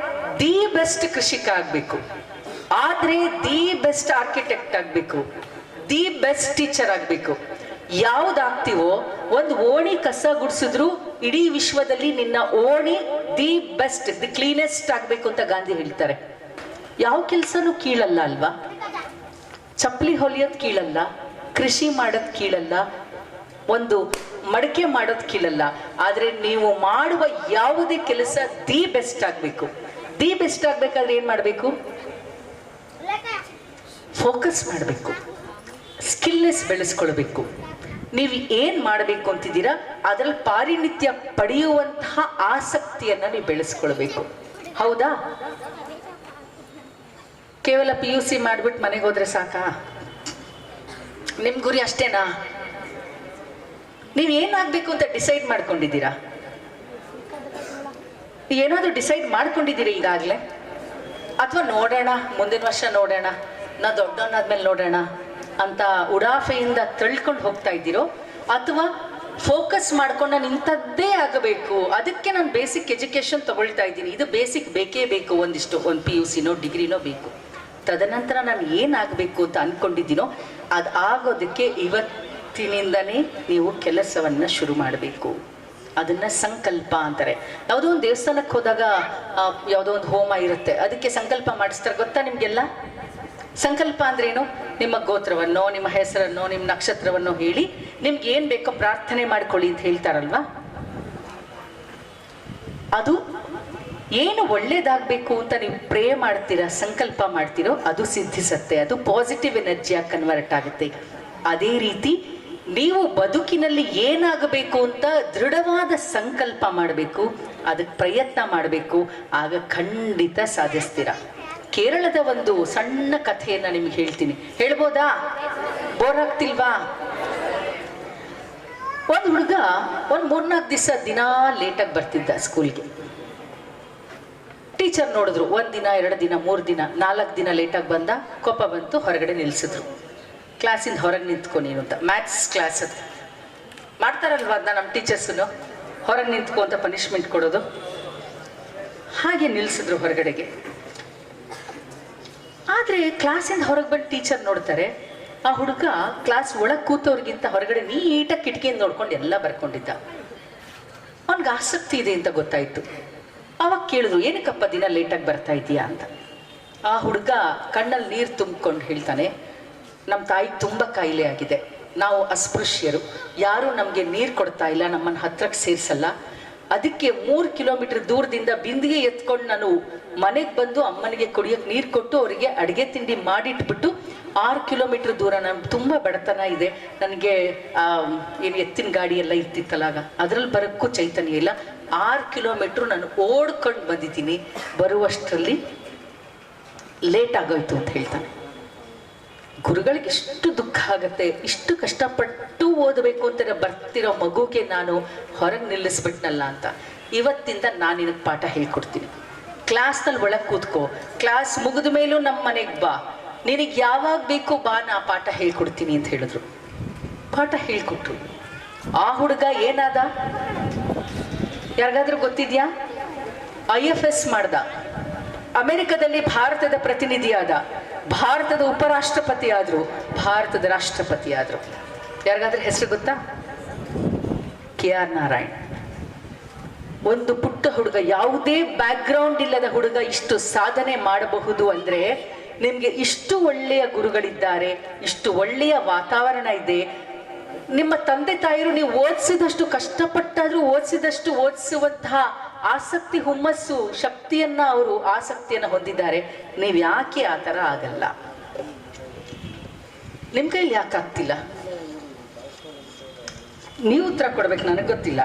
ದಿ ಬೆಸ್ಟ್ ಕೃಷಿಕ ಆಗ್ಬೇಕು, ಆದ್ರೆ ದಿ ಬೆಸ್ಟ್ ಆರ್ಕಿಟೆಕ್ಟ್ ಆಗ್ಬೇಕು, ದಿ ಬೆಸ್ಟ್ ಟೀಚರ್ ಆಗ್ಬೇಕು. ಯಾವ್ದಾಗ್ತೀವೋ, ಒಂದು ಓಣಿ ಕಸ ಗುಡಿಸಿದ್ರು ಇಡೀ ವಿಶ್ವದಲ್ಲಿ ನಿನ್ನ ಓಣಿ ದಿ ಬೆಸ್ಟ್, ದಿ ಕ್ಲೀನೆಸ್ಟ್ ಆಗ್ಬೇಕು ಅಂತ ಗಾಂಧಿ ಹೇಳ್ತಾರೆ. ಯಾವ ಕೆಲ್ಸನೂ ಕೀಳಲ್ಲ ಅಲ್ವಾ? ಚಪ್ಪಲಿ ಹೊಲಿಯೋದ್ ಕೀಳಲ್ಲ, ಕೃಷಿ ಮಾಡೋದ್ ಕೀಳಲ್ಲ, ಒಂದು ಮಡಕೆ ಮಾಡೋದು ಕೀಳಲ್ಲ, ಆದ್ರೆ ನೀವು ಮಾಡುವ ಯಾವುದೇ ಕೆಲಸ ದಿ ಬೆಸ್ಟ್ ಆಗ್ಬೇಕು. ದಿ ಬೆಸ್ಟ್ ಆಗ್ಬೇಕಾದ್ರೆ ಏನ್ ಮಾಡ್ಬೇಕು? ಫೋಕಸ್ ಮಾಡಬೇಕು, ಸ್ಕಿಲ್ನೆಸ್ ಬೆಳೆಸ್ಕೊಳ್ಬೇಕು. ನೀವು ಏನ್ ಮಾಡಬೇಕು ಅಂತಿದ್ದೀರಾ ಅದ್ರಲ್ಲಿ ಪಾರಿಣಿತ್ಯ ಪಡೆಯುವಂತಹ ಆಸಕ್ತಿಯನ್ನ ನೀವು ಬೆಳೆಸ್ಕೊಳ್ಬೇಕು. ಹೌದಾ? ಕೇವಲ PUC ಮಾಡ್ಬಿಟ್ಟು ಮನೆಗೆ ಹೋದ್ರೆ ಸಾಕಾ? ನಿಮ್ ಗುರಿ ಅಷ್ಟೇನಾ? ನೀವ್ ಏನಾಗ್ಬೇಕು ಅಂತ ಡಿಸೈಡ್ ಮಾಡ್ಕೊಂಡಿದ್ದೀರಾ? ಏನಾದ್ರೂ ಡಿಸೈಡ್ ಮಾಡ್ಕೊಂಡಿದ್ದೀರಾ ಈಗಾಗ್ಲೇ? ಅಥವಾ ನೋಡೋಣ ಮುಂದಿನ ವರ್ಷ ನೋಡೋಣ, ನಾ ದೊಡ್ಡವನಾದ್ಮೇಲೆ ನೋಡೋಣ ಅಂತ ಉಡಾಫೆಯಿಂದ ತಳ್ಕೊಂಡು ಹೋಗ್ತಾ ಇದ್ದೀರೋ, ಅಥವಾ ಫೋಕಸ್ ಮಾಡ್ಕೊಂಡು ನಾನು ಇಂಥದ್ದೇ ಆಗಬೇಕು, ಅದಕ್ಕೆ ನಾನು ಬೇಸಿಕ್ ಎಜುಕೇಶನ್ ತಗೊಳ್ತಾ ಇದ್ದೀನಿ, ಇದು ಬೇಸಿಕ್ ಬೇಕೇ ಬೇಕು, ಒಂದು PUCನೋ ಡಿಗ್ರಿನೋ ಬೇಕು, ತದನಂತರ ನಾನು ಏನಾಗಬೇಕು ಅಂತ ಅನ್ಕೊಂಡಿದ್ದೀನೋ ಅದು ಆಗೋದಕ್ಕೆ ಇವತ್ತಿನಿಂದನೇ ನೀವು ಕೆಲಸವನ್ನ ಶುರು ಮಾಡಬೇಕು. ಅದನ್ನ ಸಂಕಲ್ಪ ಅಂತಾರೆ. ಯಾವುದೋ ಒಂದು ದೇವಸ್ಥಾನಕ್ಕೆ ಹೋದಾಗ ಯಾವುದೋ ಒಂದು ಹೋಮ ಇರುತ್ತೆ, ಅದಕ್ಕೆ ಸಂಕಲ್ಪ ಮಾಡಿಸ್ತಾರೆ, ಗೊತ್ತಾ ನಿಮ್ಗೆಲ್ಲ? ಸಂಕಲ್ಪ ಅಂದ್ರೇನು? ನಿಮ್ಮ ಗೋತ್ರವನ್ನೋ, ನಿಮ್ಮ ಹೆಸರನ್ನೋ, ನಿಮ್ಮ ನಕ್ಷತ್ರವನ್ನೋ ಹೇಳಿ ನಿಮ್ಗೆ ಏನ್ ಬೇಕೋ ಪ್ರಾರ್ಥನೆ ಮಾಡ್ಕೊಳ್ಳಿ ಅಂತ ಹೇಳ್ತಾರಲ್ವಾ? ಅದು ಏನು ಒಳ್ಳೇದಾಗಬೇಕು ಅಂತ ನೀವು ಪ್ರೇ ಮಾಡ್ತೀರಾ, ಸಂಕಲ್ಪ ಮಾಡ್ತೀರೋ ಅದು ಸಿದ್ಧಿಸತ್ತೆ. ಅದು ಪಾಸಿಟಿವ್ ಎನರ್ಜಿಯಾಗಿ ಕನ್ವರ್ಟ್ ಆಗುತ್ತೆ. ಅದೇ ರೀತಿ ನೀವು ಬದುಕಿನಲ್ಲಿ ಏನಾಗಬೇಕು ಅಂತ ದೃಢವಾದ ಸಂಕಲ್ಪ ಮಾಡಬೇಕು, ಅದಕ್ಕೆ ಪ್ರಯತ್ನ ಮಾಡಬೇಕು, ಆಗ ಖಂಡಿತ ಸಾಧಿಸ್ತೀರಾ. ಕೇರಳದ ಒಂದು ಸಣ್ಣ ಕಥೆಯನ್ನ ನಿಮ್ಗೆ ಹೇಳ್ತೀನಿ, ಹೇಳ್ಬೋದಾ? ಬೋರ್ ಆಗ್ತಿಲ್ವಾ? ಒಂದು ಹುಡುಗ ಒಂದು 3-4 ದಿವಸ ದಿನಾ ಲೇಟಾಗಿ ಬರ್ತಿದ್ದ ಸ್ಕೂಲ್ಗೆ. ಟೀಚರ್ ನೋಡಿದ್ರು, 1 ದಿನ 2 ದಿನ 3 ದಿನ 4 ದಿನ ಲೇಟಾಗಿ ಬಂದ, ಕೋಪ ಬಂತು, ಹೊರಗಡೆ ನಿಲ್ಸಿದ್ರು. ಕ್ಲಾಸಿಂದ ಹೊರಗೆ ನಿಂತ್ಕೊ ನೀನು ಅಂತ. ಮ್ಯಾಥ್ಸ್ ಕ್ಲಾಸ್ ಅದು ಮಾಡ್ತಾರಲ್ವ, ಅದನ್ನ ನಮ್ಮ ಟೀಚರ್ಸ್ನು ಹೊರಗೆ ನಿಂತ್ಕೊ ಅಂತ ಪನಿಷ್ಮೆಂಟ್ ಕೊಡೋದು. ಹಾಗೆ ನಿಲ್ಸಿದ್ರು ಹೊರಗಡೆಗೆ. ಆದ್ರೆ ಕ್ಲಾಸಿಂದ ಹೊರಗೆ ಬಂದು ಟೀಚರ್ ನೋಡ್ತಾರೆ, ಆ ಹುಡುಗ ಕ್ಲಾಸ್ ಒಳಗೆ ಕೂತವ್ರಿಗಿಂತ ಹೊರಗಡೆ ನೀಟಾಗಿ ಕಿಟಕಿಯಿಂದ ನೋಡ್ಕೊಂಡು ಎಲ್ಲ ಬರ್ಕೊಂಡಿದ್ದ. ಅವನ್ಗೆ ಆಸಕ್ತಿ ಇದೆ ಅಂತ ಗೊತ್ತಾಯ್ತು. ಅವಾಗ ಕೇಳಿದ್ರು, ಏನಕ್ಕಪ್ಪ ದಿನ ಲೇಟಾಗಿ ಬರ್ತಾ ಇದೀಯಾ ಅಂತ. ಆ ಹುಡುಗ ಕಣ್ಣಲ್ಲಿ ನೀರು ತುಂಬಿಕೊಂಡು ಹೇಳ್ತಾನೆ, ನಮ್ಮ ತಾಯಿಗೆ ತುಂಬ ಕಾಯಿಲೆ ಆಗಿದೆ, ನಾವು ಅಸ್ಪೃಶ್ಯರು, ಯಾರೂ ನಮಗೆ ನೀರು ಕೊಡ್ತಾ ಇಲ್ಲ, ನಮ್ಮನ್ನು ಹತ್ರಕ್ಕೆ ಸೇರಿಸಲ್ಲ, ಅದಕ್ಕೆ 3 ಕಿಲೋಮೀಟರ್ ದೂರದಿಂದ ಬಿಂದಿಗೆ ಎತ್ಕೊಂಡು ನಾನು ಮನೆಗೆ ಬಂದು ಅಮ್ಮನಿಗೆ ಕುಡಿಯೋಕೆ ನೀರು ಕೊಟ್ಟು ಅವರಿಗೆ ಅಡುಗೆ ತಿಂಡಿ ಮಾಡಿಟ್ಬಿಟ್ಟು 6 ಕಿಲೋಮೀಟರ್ ದೂರ, ನನ್ಗೆ ತುಂಬ ಬಡತನ ಇದೆ, ನನಗೆ ಏನು ಎತ್ತಿನ ಗಾಡಿ ಎಲ್ಲ ಇರ್ತಿತ್ತಲ್ಲ ಆಗ, ಅದ್ರಲ್ಲಿ ಬರೋಕ್ಕೂ ಚೈತನ್ಯ ಇಲ್ಲ, 6 ಕಿಲೋಮೀಟ್ರು ನಾನು ಓಡ್ಕೊಂಡು ಬಂದಿದ್ದೀನಿ, ಬರುವಷ್ಟರಲ್ಲಿ ಲೇಟ್ ಆಗೋಯ್ತು ಅಂತ ಹೇಳ್ತಾನೆ. ಗುರುಗಳಿಗೆ ಎಷ್ಟು ದುಃಖ ಆಗತ್ತೆ, ಇಷ್ಟು ಕಷ್ಟಪಟ್ಟು ಓದಬೇಕು ಅಂತ ಬರ್ತಿರೋ ಮಗುಗೆ ನಾನು ಹೊರಗೆ ನಿಲ್ಲಿಸ್ಬಿಟ್ನಲ್ಲ ಅಂತ. ಇವತ್ತಿಂದ ನಾನು ನಿನಗೆ ಪಾಠ ಹೇಳ್ಕೊಡ್ತೀನಿ, ಕ್ಲಾಸ್ನಲ್ಲಿ ಒಳಗೆ ಕೂತ್ಕೋ, ಕ್ಲಾಸ್ ಮುಗಿದ ಮೇಲೂ ನಮ್ಮ ಮನೆಗೆ ಬಾ, ನಿನಗೆ ಯಾವಾಗ ಬೇಕು ಬಾ, ನಾ ಪಾಠ ಹೇಳ್ಕೊಡ್ತೀನಿ ಅಂತ ಹೇಳಿದ್ರು. ಪಾಠ ಹೇಳ್ಕೊಟ್ರು. ಆ ಹುಡುಗ ಏನಾದ ಯಾರಿಗಾದ್ರೂ ಗೊತ್ತಿದ್ಯಾ? IFS ಮಾಡ್ದ, ಅಮೆರಿಕದಲ್ಲಿ ಭಾರತದ ಪ್ರತಿನಿಧಿ ಆದ, ಭಾರತದ ಉಪರಾಷ್ಟ್ರಪತಿ ಆದ್ರು, ಭಾರತದ ರಾಷ್ಟ್ರಪತಿ ಆದ್ರು. ಯಾರಿಗಾದ್ರೂ ಹೆಸರು ಗೊತ್ತಾ? KR ನಾರಾಯಣ್. ಒಂದು ಪುಟ್ಟ ಹುಡುಗ, ಯಾವುದೇ ಬ್ಯಾಕ್ಗ್ರೌಂಡ್ ಇಲ್ಲದ ಹುಡುಗ ಇಷ್ಟು ಸಾಧನೆ ಮಾಡಬಹುದು ಅಂದ್ರೆ ನಿಮ್ಗೆ ಇಷ್ಟು ಒಳ್ಳೆಯ ಗುರುಗಳಿದ್ದಾರೆ, ಇಷ್ಟು ಒಳ್ಳೆಯ ವಾತಾವರಣ ಇದೆ. ನಿಮ್ಮ ತಂದೆ ತಾಯಿರು ನೀವು ಓದಿಸಿದಷ್ಟು ಕಷ್ಟಪಟ್ಟಾದ್ರೂ ಓದಿಸುವಂತಹ ಆಸಕ್ತಿ, ಹುಮ್ಮಸ್ಸು, ಶಕ್ತಿಯನ್ನ ಅವರು ಆಸಕ್ತಿಯನ್ನ ಹೊಂದಿದ್ದಾರೆ. ನೀವು ಯಾಕೆ ಆ ಥರ ಆಗಲ್ಲ? ನಿಮ್ ಕೈಲಿ ಯಾಕೆ ಆಗ್ತಿಲ್ಲ? ನೀವು ಉತ್ತರ ಕೊಡ್ಬೇಕು, ನನಗೆ ಗೊತ್ತಿಲ್ಲ.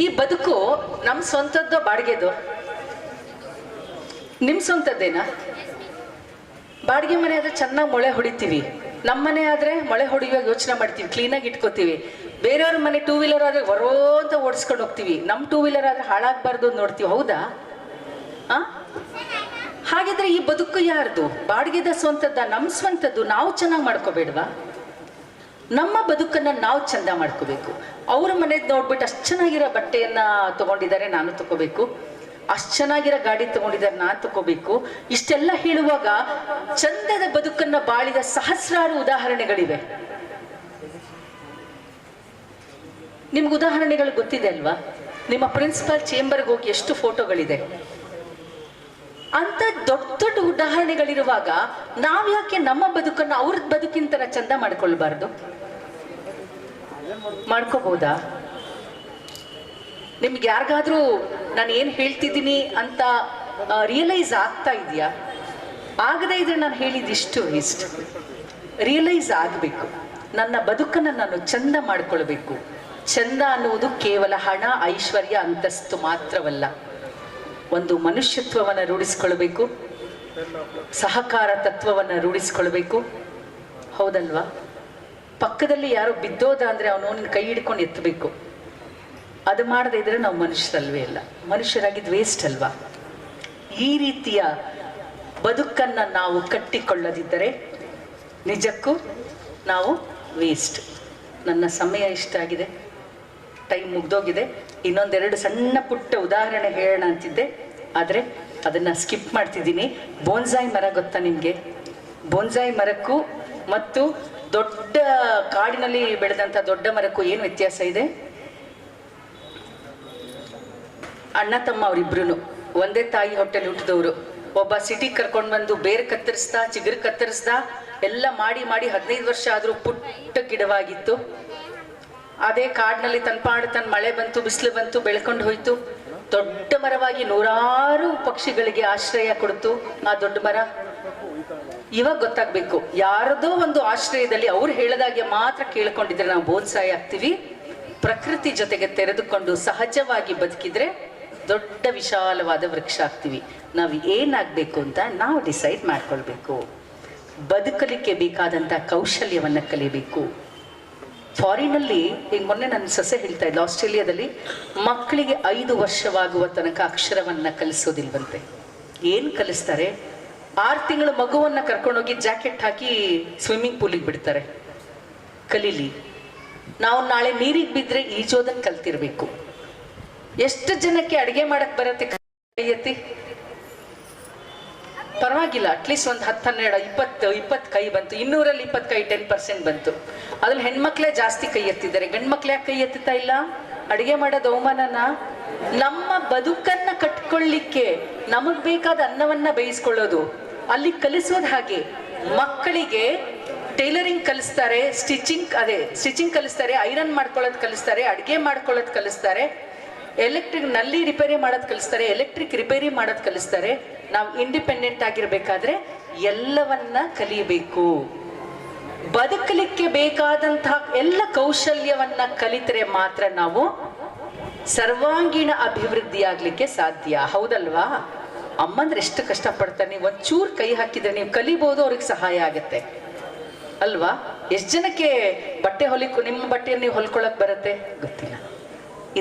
ಈ ಬದುಕು ನಮ್ ಸ್ವಂತದ್ದೋ ಬಾಡಿಗೆದೋ? ನಿಮ್ ಸ್ವಂತದ್ದೇನಾ? ಬಾಡಿಗೆ ಮನೆ ಆದ್ರೆ ಚೆನ್ನಾಗಿ ಮೊಳೆ ಹೊಡಿತೀವಿ, ನಮ್ಮನೆ ಆದ್ರೆ ಮೊಳೆ ಹೊಡಿಯುವಾಗ ಯೋಚನೆ ಮಾಡ್ತೀವಿ, ಕ್ಲೀನಾಗಿ ಇಟ್ಕೋತೀವಿ. ಬೇರೆಯವ್ರ ಮನೆ 2 ವೀಲರ್ ಆದ್ರೆ ವರೋ ಅಂತ ಓಡಿಸ್ಕೊಂಡು ಹೋಗ್ತೀವಿ, ನಮ್ಮ 2 ವೀಲರ್ ಆದ್ರೆ ಹಾಳಾಗಬಾರ್ದು ನೋಡ್ತೀವಿ. ಹೌದಾ? ಹಾಗಿದ್ರೆ ಈ ಬದುಕು ಯಾರ್ದು? ಬಾಡಿಗೆದ ಸ್ವಂತದ್ದ, ನಮ್ಮ ಸ್ವಂತದ್ದು? ನಾವು ಚೆನ್ನಾಗಿ ಮಾಡ್ಕೋಬೇಡ್ವಾ? ನಮ್ಮ ಬದುಕನ್ನ ನಾವು ಚಂದ ಮಾಡ್ಕೋಬೇಕು. ಅವ್ರ ಮನೆದ್ ನೋಡ್ಬಿಟ್ಟು ಅಷ್ಟು ಚೆನ್ನಾಗಿರೋ ಬಟ್ಟೆಯನ್ನ ತಗೊಂಡಿದ್ದಾರೆ, ನಾನು ತಗೋಬೇಕು, ಅಷ್ಟು ಚೆನ್ನಾಗಿರೋ ಗಾಡಿ ತಗೊಂಡಿದ್ದಾರೆ, ನಾನು ತಗೋಬೇಕು. ಇಷ್ಟೆಲ್ಲ ಹೇಳುವಾಗ ಚಂದದ ಬದುಕನ್ನ ಬಾಳಿದ ಸಹಸ್ರಾರು ಉದಾಹರಣೆಗಳಿವೆ. ನಿಮ್ಗೆ ಉದಾಹರಣೆಗಳು ಗೊತ್ತಿದೆ ಅಲ್ವಾ? ನಿಮ್ಮ ಪ್ರಿನ್ಸಿಪಾಲ್ ಚೇಂಬರ್ಗೆ ಹೋಗಿ ಎಷ್ಟು ಫೋಟೋಗಳಿದೆ. ಅಂತ ದೊಡ್ಡ ದೊಡ್ಡ ಉದಾಹರಣೆಗಳಿರುವಾಗ ನಾವ್ ಯಾಕೆ ನಮ್ಮ ಬದುಕನ್ನು ಅವ್ರ ಬದುಕಿನ ತರ ಚಂದ ಮಾಡ್ಕೊಳ್ಬಾರ್ದು? ಮಾಡ್ಕೋಬೋದಾ? ನಿಮ್ಗೆ ಯಾರಿಗಾದ್ರೂ ನಾನು ಏನು ಹೇಳ್ತಿದ್ದೀನಿ ಅಂತ ರಿಯಲೈಸ್ ಆಗ್ತಾ ಇದೆಯಾ? ಆಗದೇ ಇದ್ರೆ ನಾನು ಹೇಳಿದಿಷ್ಟು ವೇಸ್ಟ್. ರಿಯಲೈಸ್ ಆಗಬೇಕು. ನನ್ನ ಬದುಕನ್ನು ನಾನು ಚಂದ ಮಾಡ್ಕೊಳ್ಬೇಕು. ಚಂದ ಅನ್ನುವುದು ಕೇವಲ ಹಣ, ಐಶ್ವರ್ಯ, ಅಂತಸ್ತು ಮಾತ್ರವಲ್ಲ. ಒಂದು ಮನುಷ್ಯತ್ವವನ್ನು ರೂಢಿಸ್ಕೊಳ್ಬೇಕು, ಸಹಕಾರ ತತ್ವವನ್ನು ರೂಢಿಸ್ಕೊಳ್ಬೇಕು. ಹೌದಲ್ವಾ? ಪಕ್ಕದಲ್ಲಿ ಯಾರೋ ಬಿದ್ದೋದ ಅಂದರೆ ಅವನು ಕೈ ಹಿಡ್ಕೊಂಡು ಎತ್ತಬೇಕು. ಅದು ಮಾಡದೇ ಇದ್ರೆ ನಾವು ಮನುಷ್ಯರಲ್ವೇ ಅಲ್ಲ, ಮನುಷ್ಯರಾಗಿದ್ದು ವೇಸ್ಟ್ ಅಲ್ವಾ? ಈ ರೀತಿಯ ಬದುಕನ್ನು ನಾವು ಕಟ್ಟಿಕೊಳ್ಳದಿದ್ದರೆ ನಿಜಕ್ಕೂ ನಾವು ವೇಸ್ಟ್. ನನ್ನ ಸಮಯ ಇಷ್ಟ ಆಗಿದೆ, ಟೈಮ್ ಮುಗ್ದೋಗಿದೆ. ಇನ್ನೊಂದೆರಡು ಸಣ್ಣ ಪುಟ್ಟ ಉದಾಹರಣೆ ಹೇಳೋಣ ಅಂತಿದ್ದೆ, ಆದರೆ ಅದನ್ನು ಸ್ಕಿಪ್ ಮಾಡ್ತಿದ್ದೀನಿ. ಬೋನ್ಸಾಯಿ ಮರ ಗೊತ್ತಾ ನಿಮಗೆ? ಬೋನ್ಸಾಯಿ ಮರಕ್ಕೂ ಮತ್ತು ದೊಡ್ಡ ಕಾಡಿನಲ್ಲಿ ಬೆಳೆದಂಥ ದೊಡ್ಡ ಮರಕ್ಕೂ ಏನು ವ್ಯತ್ಯಾಸ ಇದೆ? ಅಣ್ಣ ತಮ್ಮ ಅವರಿಬ್ರು ಒಂದೇ ತಾಯಿ ಹೊಟ್ಟೆಲಿ ಹುಟ್ಟಿದವರು. ಒಬ್ಬ ಸಿಟಿಗೆ ಕರ್ಕೊಂಡು ಬಂದು ಬೇರೆ ಕತ್ತರಿಸ್ದ, ಚಿಗುರು ಕತ್ತರಿಸ್ದ, ಎಲ್ಲ ಮಾಡಿ 15 ವರ್ಷ ಆದರೂ ಪುಟ್ಟ ಗಿಡವಾಗಿತ್ತು. ಅದೇ ಕಾಡಿನಲ್ಲಿ ತನ್ನ ಮಳೆ ಬಂತು, ಬಿಸಿಲು ಬಂತು, ಬೆಳ್ಕೊಂಡು ಹೋಯ್ತು. ದೊಡ್ಡ ಮರವಾಗಿ ನೂರಾರು ಪಕ್ಷಿಗಳಿಗೆ ಆಶ್ರಯ ಕೊಡ್ತು ಆ ದೊಡ್ಡ ಮರ. ಇವಾಗ ಗೊತ್ತಾಗ್ಬೇಕು, ಯಾರದೋ ಒಂದು ಆಶ್ರಯದಲ್ಲಿ ಅವ್ರು ಹೇಳದಾಗೆ ಮಾತ್ರ ಕೇಳ್ಕೊಂಡಿದ್ರೆ ನಾವು ಬೋನ್ಸಾಯಿ ಆಗ್ತೀವಿ. ಪ್ರಕೃತಿ ಜೊತೆಗೆ ತೆರೆದುಕೊಂಡು ಸಹಜವಾಗಿ ಬದುಕಿದ್ರೆ ದೊಡ್ಡ ವಿಶಾಲವಾದ ವೃಕ್ಷ ಆಗ್ತೀವಿ. ನಾವು ಏನಾಗಬೇಕು ಅಂತ ನಾವು ಡಿಸೈಡ್ ಮಾಡ್ಕೊಳ್ಬೇಕು. ಬದುಕಲಿಕ್ಕೆ ಬೇಕಾದಂಥ ಕೌಶಲ್ಯವನ್ನು ಕಲಿಬೇಕು. ಫಾರಿನಲ್ಲಿ ಈಗ ಮೊನ್ನೆ ನನ್ನ ಸೊಸೆ ಹೇಳ್ತಾ ಇದ್ಲು, ಆಸ್ಟ್ರೇಲಿಯಾದಲ್ಲಿ ಮಕ್ಕಳಿಗೆ 5 ವರ್ಷವಾಗುವ ತನಕ ಅಕ್ಷರವನ್ನು ಕಲಿಸೋದಿಲ್ವಂತೆ. ಏನು ಕಲಿಸ್ತಾರೆ? 6 ತಿಂಗಳು ಮಗುವನ್ನು ಕರ್ಕೊಂಡೋಗಿ ಜಾಕೆಟ್ ಹಾಕಿ ಸ್ವಿಮ್ಮಿಂಗ್ ಪೂಲಿಗೆ ಬಿಡ್ತಾರೆ, ಕಲೀಲಿ. ನಾವು ನಾಳೆ ನೀರಿಗೆ ಬಿದ್ದರೆ ಈಜೋದನ್ನು ಕಲ್ತಿರ್ಬೇಕು. ಎಷ್ಟು ಜನಕ್ಕೆ ಅಡುಗೆ ಮಾಡಕ್ ಬರುತ್ತೆ? ಕೈ ಎತ್ತಿ. ಪರವಾಗಿಲ್ಲ, ಅಟ್ಲೀಸ್ಟ್ ಒಂದು 10, 12, 20 ಕೈ ಬಂತು. 200ರಲ್ಲಿ 20 ಕೈ, 10% ಬಂತು. ಅದ್ರಲ್ಲಿ ಹೆಣ್ಮಕ್ಳೇ ಜಾಸ್ತಿ ಕೈ ಎತ್ತಿದ್ದಾರೆ. ಗಂಡು ಮಕ್ಳು ಯಾಕೆ ಕೈ ಎತ್ತುತ್ತಾ ಇಲ್ಲ? ಅಡುಗೆ ಮಾಡೋದು ಅವಮಾನನ? ನಮ್ಮ ಬದುಕನ್ನ ಕಟ್ಕೊಳ್ಳಿಕ್ಕೆ ನಮಗ್ ಬೇಕಾದ ಅನ್ನವನ್ನ ಬೇಯಿಸ್ಕೊಳ್ಳೋದು ಅಲ್ಲಿ ಕಲಿಸೋದು. ಹಾಗೆ ಮಕ್ಕಳಿಗೆ ಟೈಲರಿಂಗ್ ಕಲಿಸ್ತಾರೆ, ಸ್ಟಿಚಿಂಗ್ ಕಲಿಸ್ತಾರೆ, ಐರನ್ ಮಾಡ್ಕೊಳ್ಳೋದು ಕಲಿಸ್ತಾರೆ, ಅಡುಗೆ ಮಾಡ್ಕೊಳ್ಳೋದು ಕಲಿಸ್ತಾರೆ, ಎಲೆಕ್ಟ್ರಿಕ್ ನಲ್ಲಿ ರಿಪೇರಿ ಮಾಡೋದು ಕಲಿಸ್ತಾರೆ, ಎಲೆಕ್ಟ್ರಿಕ್ ರಿಪೇರಿ ಮಾಡೋದು ಕಲಿಸ್ತಾರೆ. ನಾವು ಇಂಡಿಪೆಂಡೆಂಟ್ ಆಗಿರ್ಬೇಕಾದ್ರೆ ಎಲ್ಲವನ್ನ ಕಲಿಯಬೇಕು. ಬದುಕಲಿಕ್ಕೆ ಬೇಕಾದಂತಹ ಎಲ್ಲ ಕೌಶಲ್ಯವನ್ನ ಕಲಿತರೆ ಮಾತ್ರ ನಾವು ಸರ್ವಾಂಗೀಣ ಅಭಿವೃದ್ಧಿ ಆಗ್ಲಿಕ್ಕೆ ಸಾಧ್ಯ. ಹೌದಲ್ವಾ? ಅಮ್ಮಂದ್ರೆ ಎಷ್ಟು ಕಷ್ಟಪಡ್ತಾರೆ. ನೀವು ಒಂಚೂರು ಕೈ ಹಾಕಿದ್ರೆ ನೀವು ಕಲಿಬಹುದು, ಅವ್ರಿಗೆ ಸಹಾಯ ಆಗತ್ತೆ ಅಲ್ವಾ? ಎಷ್ಟು ಜನಕ್ಕೆ ಬಟ್ಟೆ ನಿಮ್ಮ ಬಟ್ಟೆಯನ್ನು ನೀವು ಹೊಲ್ಕೊಳಕ್ ಬರುತ್ತೆ ಗೊತ್ತಿಲ್ಲ.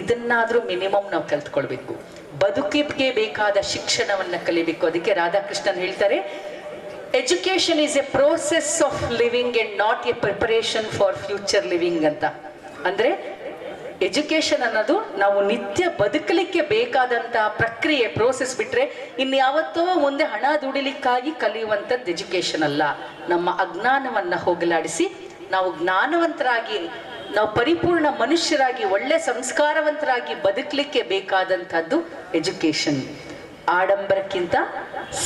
ಇದನ್ನಾದ್ರೂ ಮಿನಿಮಮ್ ನಾವು ಕಲ್ತ್ಕೊಳ್ಬೇಕು. ಬದುಕಿಗೆ ಬೇಕಾದ ಶಿಕ್ಷಣವನ್ನ ಕಲಿಬೇಕು. ಅದಕ್ಕೆ ರಾಧಾಕೃಷ್ಣನ್ ಹೇಳ್ತಾರೆ, education is A process of living and not A preparation for future living ಅಂತ. ಅಂದ್ರೆ ಎಜುಕೇಶನ್ ಅನ್ನೋದು ನಾವು ನಿತ್ಯ ಬದುಕಲಿಕ್ಕೆ ಬೇಕಾದಂತಹ ಪ್ರಕ್ರಿಯೆ, ಪ್ರೋಸೆಸ್ ಬಿಟ್ರೆ ಇನ್ಯಾವತ್ತೋ ಮುಂದೆ ಹಣ ದುಡಿಲಿಕ್ಕಾಗಿ ಕಲಿಯುವಂಥದ್ದು ಎಜುಕೇಶನ್ ಅಲ್ಲ. ನಮ್ಮ ಅಜ್ಞಾನವನ್ನ ಹೋಗಲಾಡಿಸಿ ನಾವು ಜ್ಞಾನವಂತರಾಗಿ, ನಾವು ಪರಿಪೂರ್ಣ ಮನುಷ್ಯರಾಗಿ, ಒಳ್ಳೆ ಸಂಸ್ಕಾರವಂತರಾಗಿ ಬದುಕಲಿಕ್ಕೆ ಬೇಕಾದಂಥದ್ದು ಎಜುಕೇಶನ್. ಆಡಂಬರಕ್ಕಿಂತ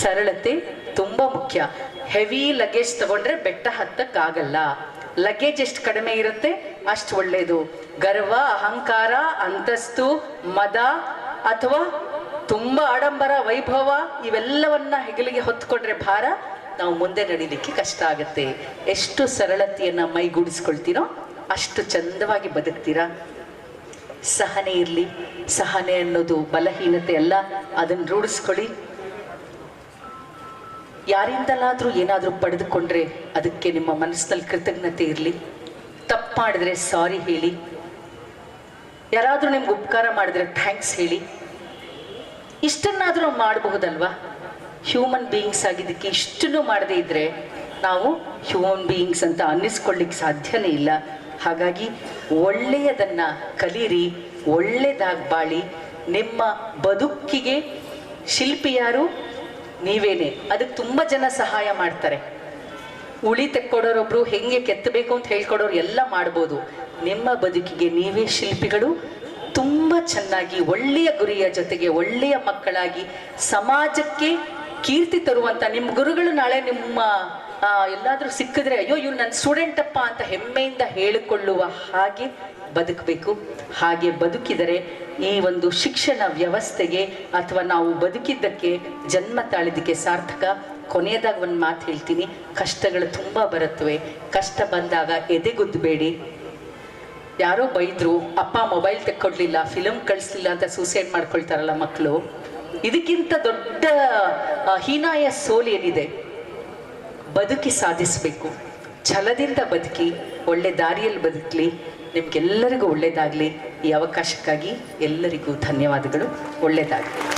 ಸರಳತೆ ತುಂಬಾ ಮುಖ್ಯ. ಹೆವಿ ಲಗೇಜ್ ತಗೊಂಡ್ರೆ ಬೆಟ್ಟ ಹತ್ತಕ್ಕಾಗಲ್ಲ. ಲಗೇಜ್ ಎಷ್ಟು ಕಡಿಮೆ ಇರುತ್ತೆ ಅಷ್ಟು ಒಳ್ಳೇದು. ಗರ್ವ, ಅಹಂಕಾರ, ಅಂತಸ್ತು, ಮದ ಅಥವಾ ತುಂಬಾ ಆಡಂಬರ, ವೈಭವ ಇವೆಲ್ಲವನ್ನ ಹೆಗಲಿಗೆ ಹೊತ್ಕೊಂಡ್ರೆ ಭಾರ, ನಾವು ಮುಂದೆ ನಡೀಲಿಕ್ಕೆ ಕಷ್ಟ ಆಗುತ್ತೆ. ಎಷ್ಟು ಸರಳತೆಯನ್ನ ಮೈಗೂಡಿಸ್ಕೊಳ್ತೀರೋ ಅಷ್ಟು ಚಂದವಾಗಿ ಬದುಕ್ತೀರಾ. ಸಹನೆ ಇರಲಿ. ಸಹನೆ ಅನ್ನೋದು ಬಲಹೀನತೆ ಅಲ್ಲ, ಅದನ್ನು ರೂಢಿಸ್ಕೊಳ್ಳಿ. ಯಾರಿಂದಲಾದ್ರೂ ಏನಾದ್ರೂ ಪಡೆದುಕೊಂಡ್ರೆ ಅದಕ್ಕೆ ನಿಮ್ಮ ಮನಸ್ಸಿನಲ್ಲಿ ಕೃತಜ್ಞತೆ ಇರಲಿ. ತಪ್ಪು ಮಾಡಿದ್ರೆ ಸಾರಿ ಹೇಳಿ. ಯಾರಾದ್ರೂ ನಿಮ್ಗೆ ಉಪಕಾರ ಮಾಡಿದ್ರೆ ಥ್ಯಾಂಕ್ಸ್ ಹೇಳಿ. ಇಷ್ಟನ್ನಾದ್ರೂ ಮಾಡಬಹುದಲ್ವಾ? ಹ್ಯೂಮನ್ ಬೀಯಿಂಗ್ಸ್ ಆಗಿದ್ದಕ್ಕೆ ಇಷ್ಟನ್ನು ಮಾಡದೇ ಇದ್ರೆ ನಾವು ಹ್ಯೂಮನ್ ಬೀಯಿಂಗ್ಸ್ ಅಂತ ಅನ್ನಿಸ್ಕೊಳ್ಳಿಕ್ಕೆ ಸಾಧ್ಯನೇ ಇಲ್ಲ. ಹಾಗಾಗಿ ಒಳ್ಳೆಯದನ್ನ ಕಲೀರಿ, ಒಳ್ಳೆದಾಗಿ ಬಾಳಿ. ನಿಮ್ಮ ಬದುಕಿಗೆ ಶಿಲ್ಪಿ ಯಾರು? ನೀವೇನೆ. ಅದಕ್ಕೆ ತುಂಬ ಜನ ಸಹಾಯ ಮಾಡ್ತಾರೆ. ಉಳಿ ತೆಕ್ಕೊಡೋರೊಬ್ರು, ಹೆಂಗೆ ಕೆತ್ತಬೇಕು ಅಂತ ಹೇಳ್ಕೊಡೋರು ಎಲ್ಲ ಮಾಡ್ಬೋದು. ನಿಮ್ಮ ಬದುಕಿಗೆ ನೀವೇ ಶಿಲ್ಪಿಗಳು. ತುಂಬ ಚೆನ್ನಾಗಿ ಒಳ್ಳೆಯ ಗುರಿಯ ಜೊತೆಗೆ ಒಳ್ಳೆಯ ಮಕ್ಕಳಾಗಿ ಸಮಾಜಕ್ಕೆ ಕೀರ್ತಿ ತರುವಂತ ನಿಮ್ಮ ಗುರುಗಳು ನಾಳೆ ನಿಮ್ಮ ಎಲ್ಲಾದ್ರೂ ಸಿಕ್ಕಿದ್ರೆ ಅಯ್ಯೋ ಇವ್ರು ನನ್ನ ಸ್ಟೂಡೆಂಟ್ ಅಪ್ಪ ಅಂತ ಹೆಮ್ಮೆಯಿಂದ ಹೇಳಿಕೊಳ್ಳುವ ಹಾಗೆ ಬದುಕಬೇಕು. ಹಾಗೆ ಬದುಕಿದರೆ ಈ ಒಂದು ಶಿಕ್ಷಣ ವ್ಯವಸ್ಥೆಗೆ ಅಥವಾ ನಾವು ಬದುಕಿದ್ದಕ್ಕೆ ಜನ್ಮ ತಾಳಿದ್ದಕ್ಕೆ ಸಾರ್ಥಕ. ಕೊನೆಯದಾಗ ಒಂದು ಮಾತು ಹೇಳ್ತೀನಿ, ಕಷ್ಟಗಳು ತುಂಬ ಬರುತ್ತವೆ. ಕಷ್ಟ ಬಂದಾಗ ಎದೆಗುದ್ದಬೇಡಿ. ಯಾರೋ ಬೈದ್ರು, ಅಪ್ಪ ಮೊಬೈಲ್ ತೆಕ್ಕೊಡ್ಲಿಲ್ಲ, ಫಿಲಮ್ ಕಳಿಸ್ಲಿಲ್ಲ ಅಂತ ಸೂಸೈಡ್ ಮಾಡ್ಕೊಳ್ತಾರಲ್ಲ ಮಕ್ಕಳು, ಇದಕ್ಕಿಂತ ದೊಡ್ಡ ಹೀನಾಯ ಸೋಲು ಏನಿದೆ? ಬದುಕಿ ಸಾಧಿಸಬೇಕು. ಛಲದಿಂದ ಬದುಕಿ, ಒಳ್ಳೆ ದಾರಿಯಲ್ಲಿ ಬದುಕಲಿ. ನಿಮ್ಗೆಲ್ಲರಿಗೂ ಒಳ್ಳೆಯದಾಗಲಿ. ಈ ಅವಕಾಶಕ್ಕಾಗಿ ಎಲ್ಲರಿಗೂ ಧನ್ಯವಾದಗಳು. ಒಳ್ಳೆಯದಾಗಲಿ.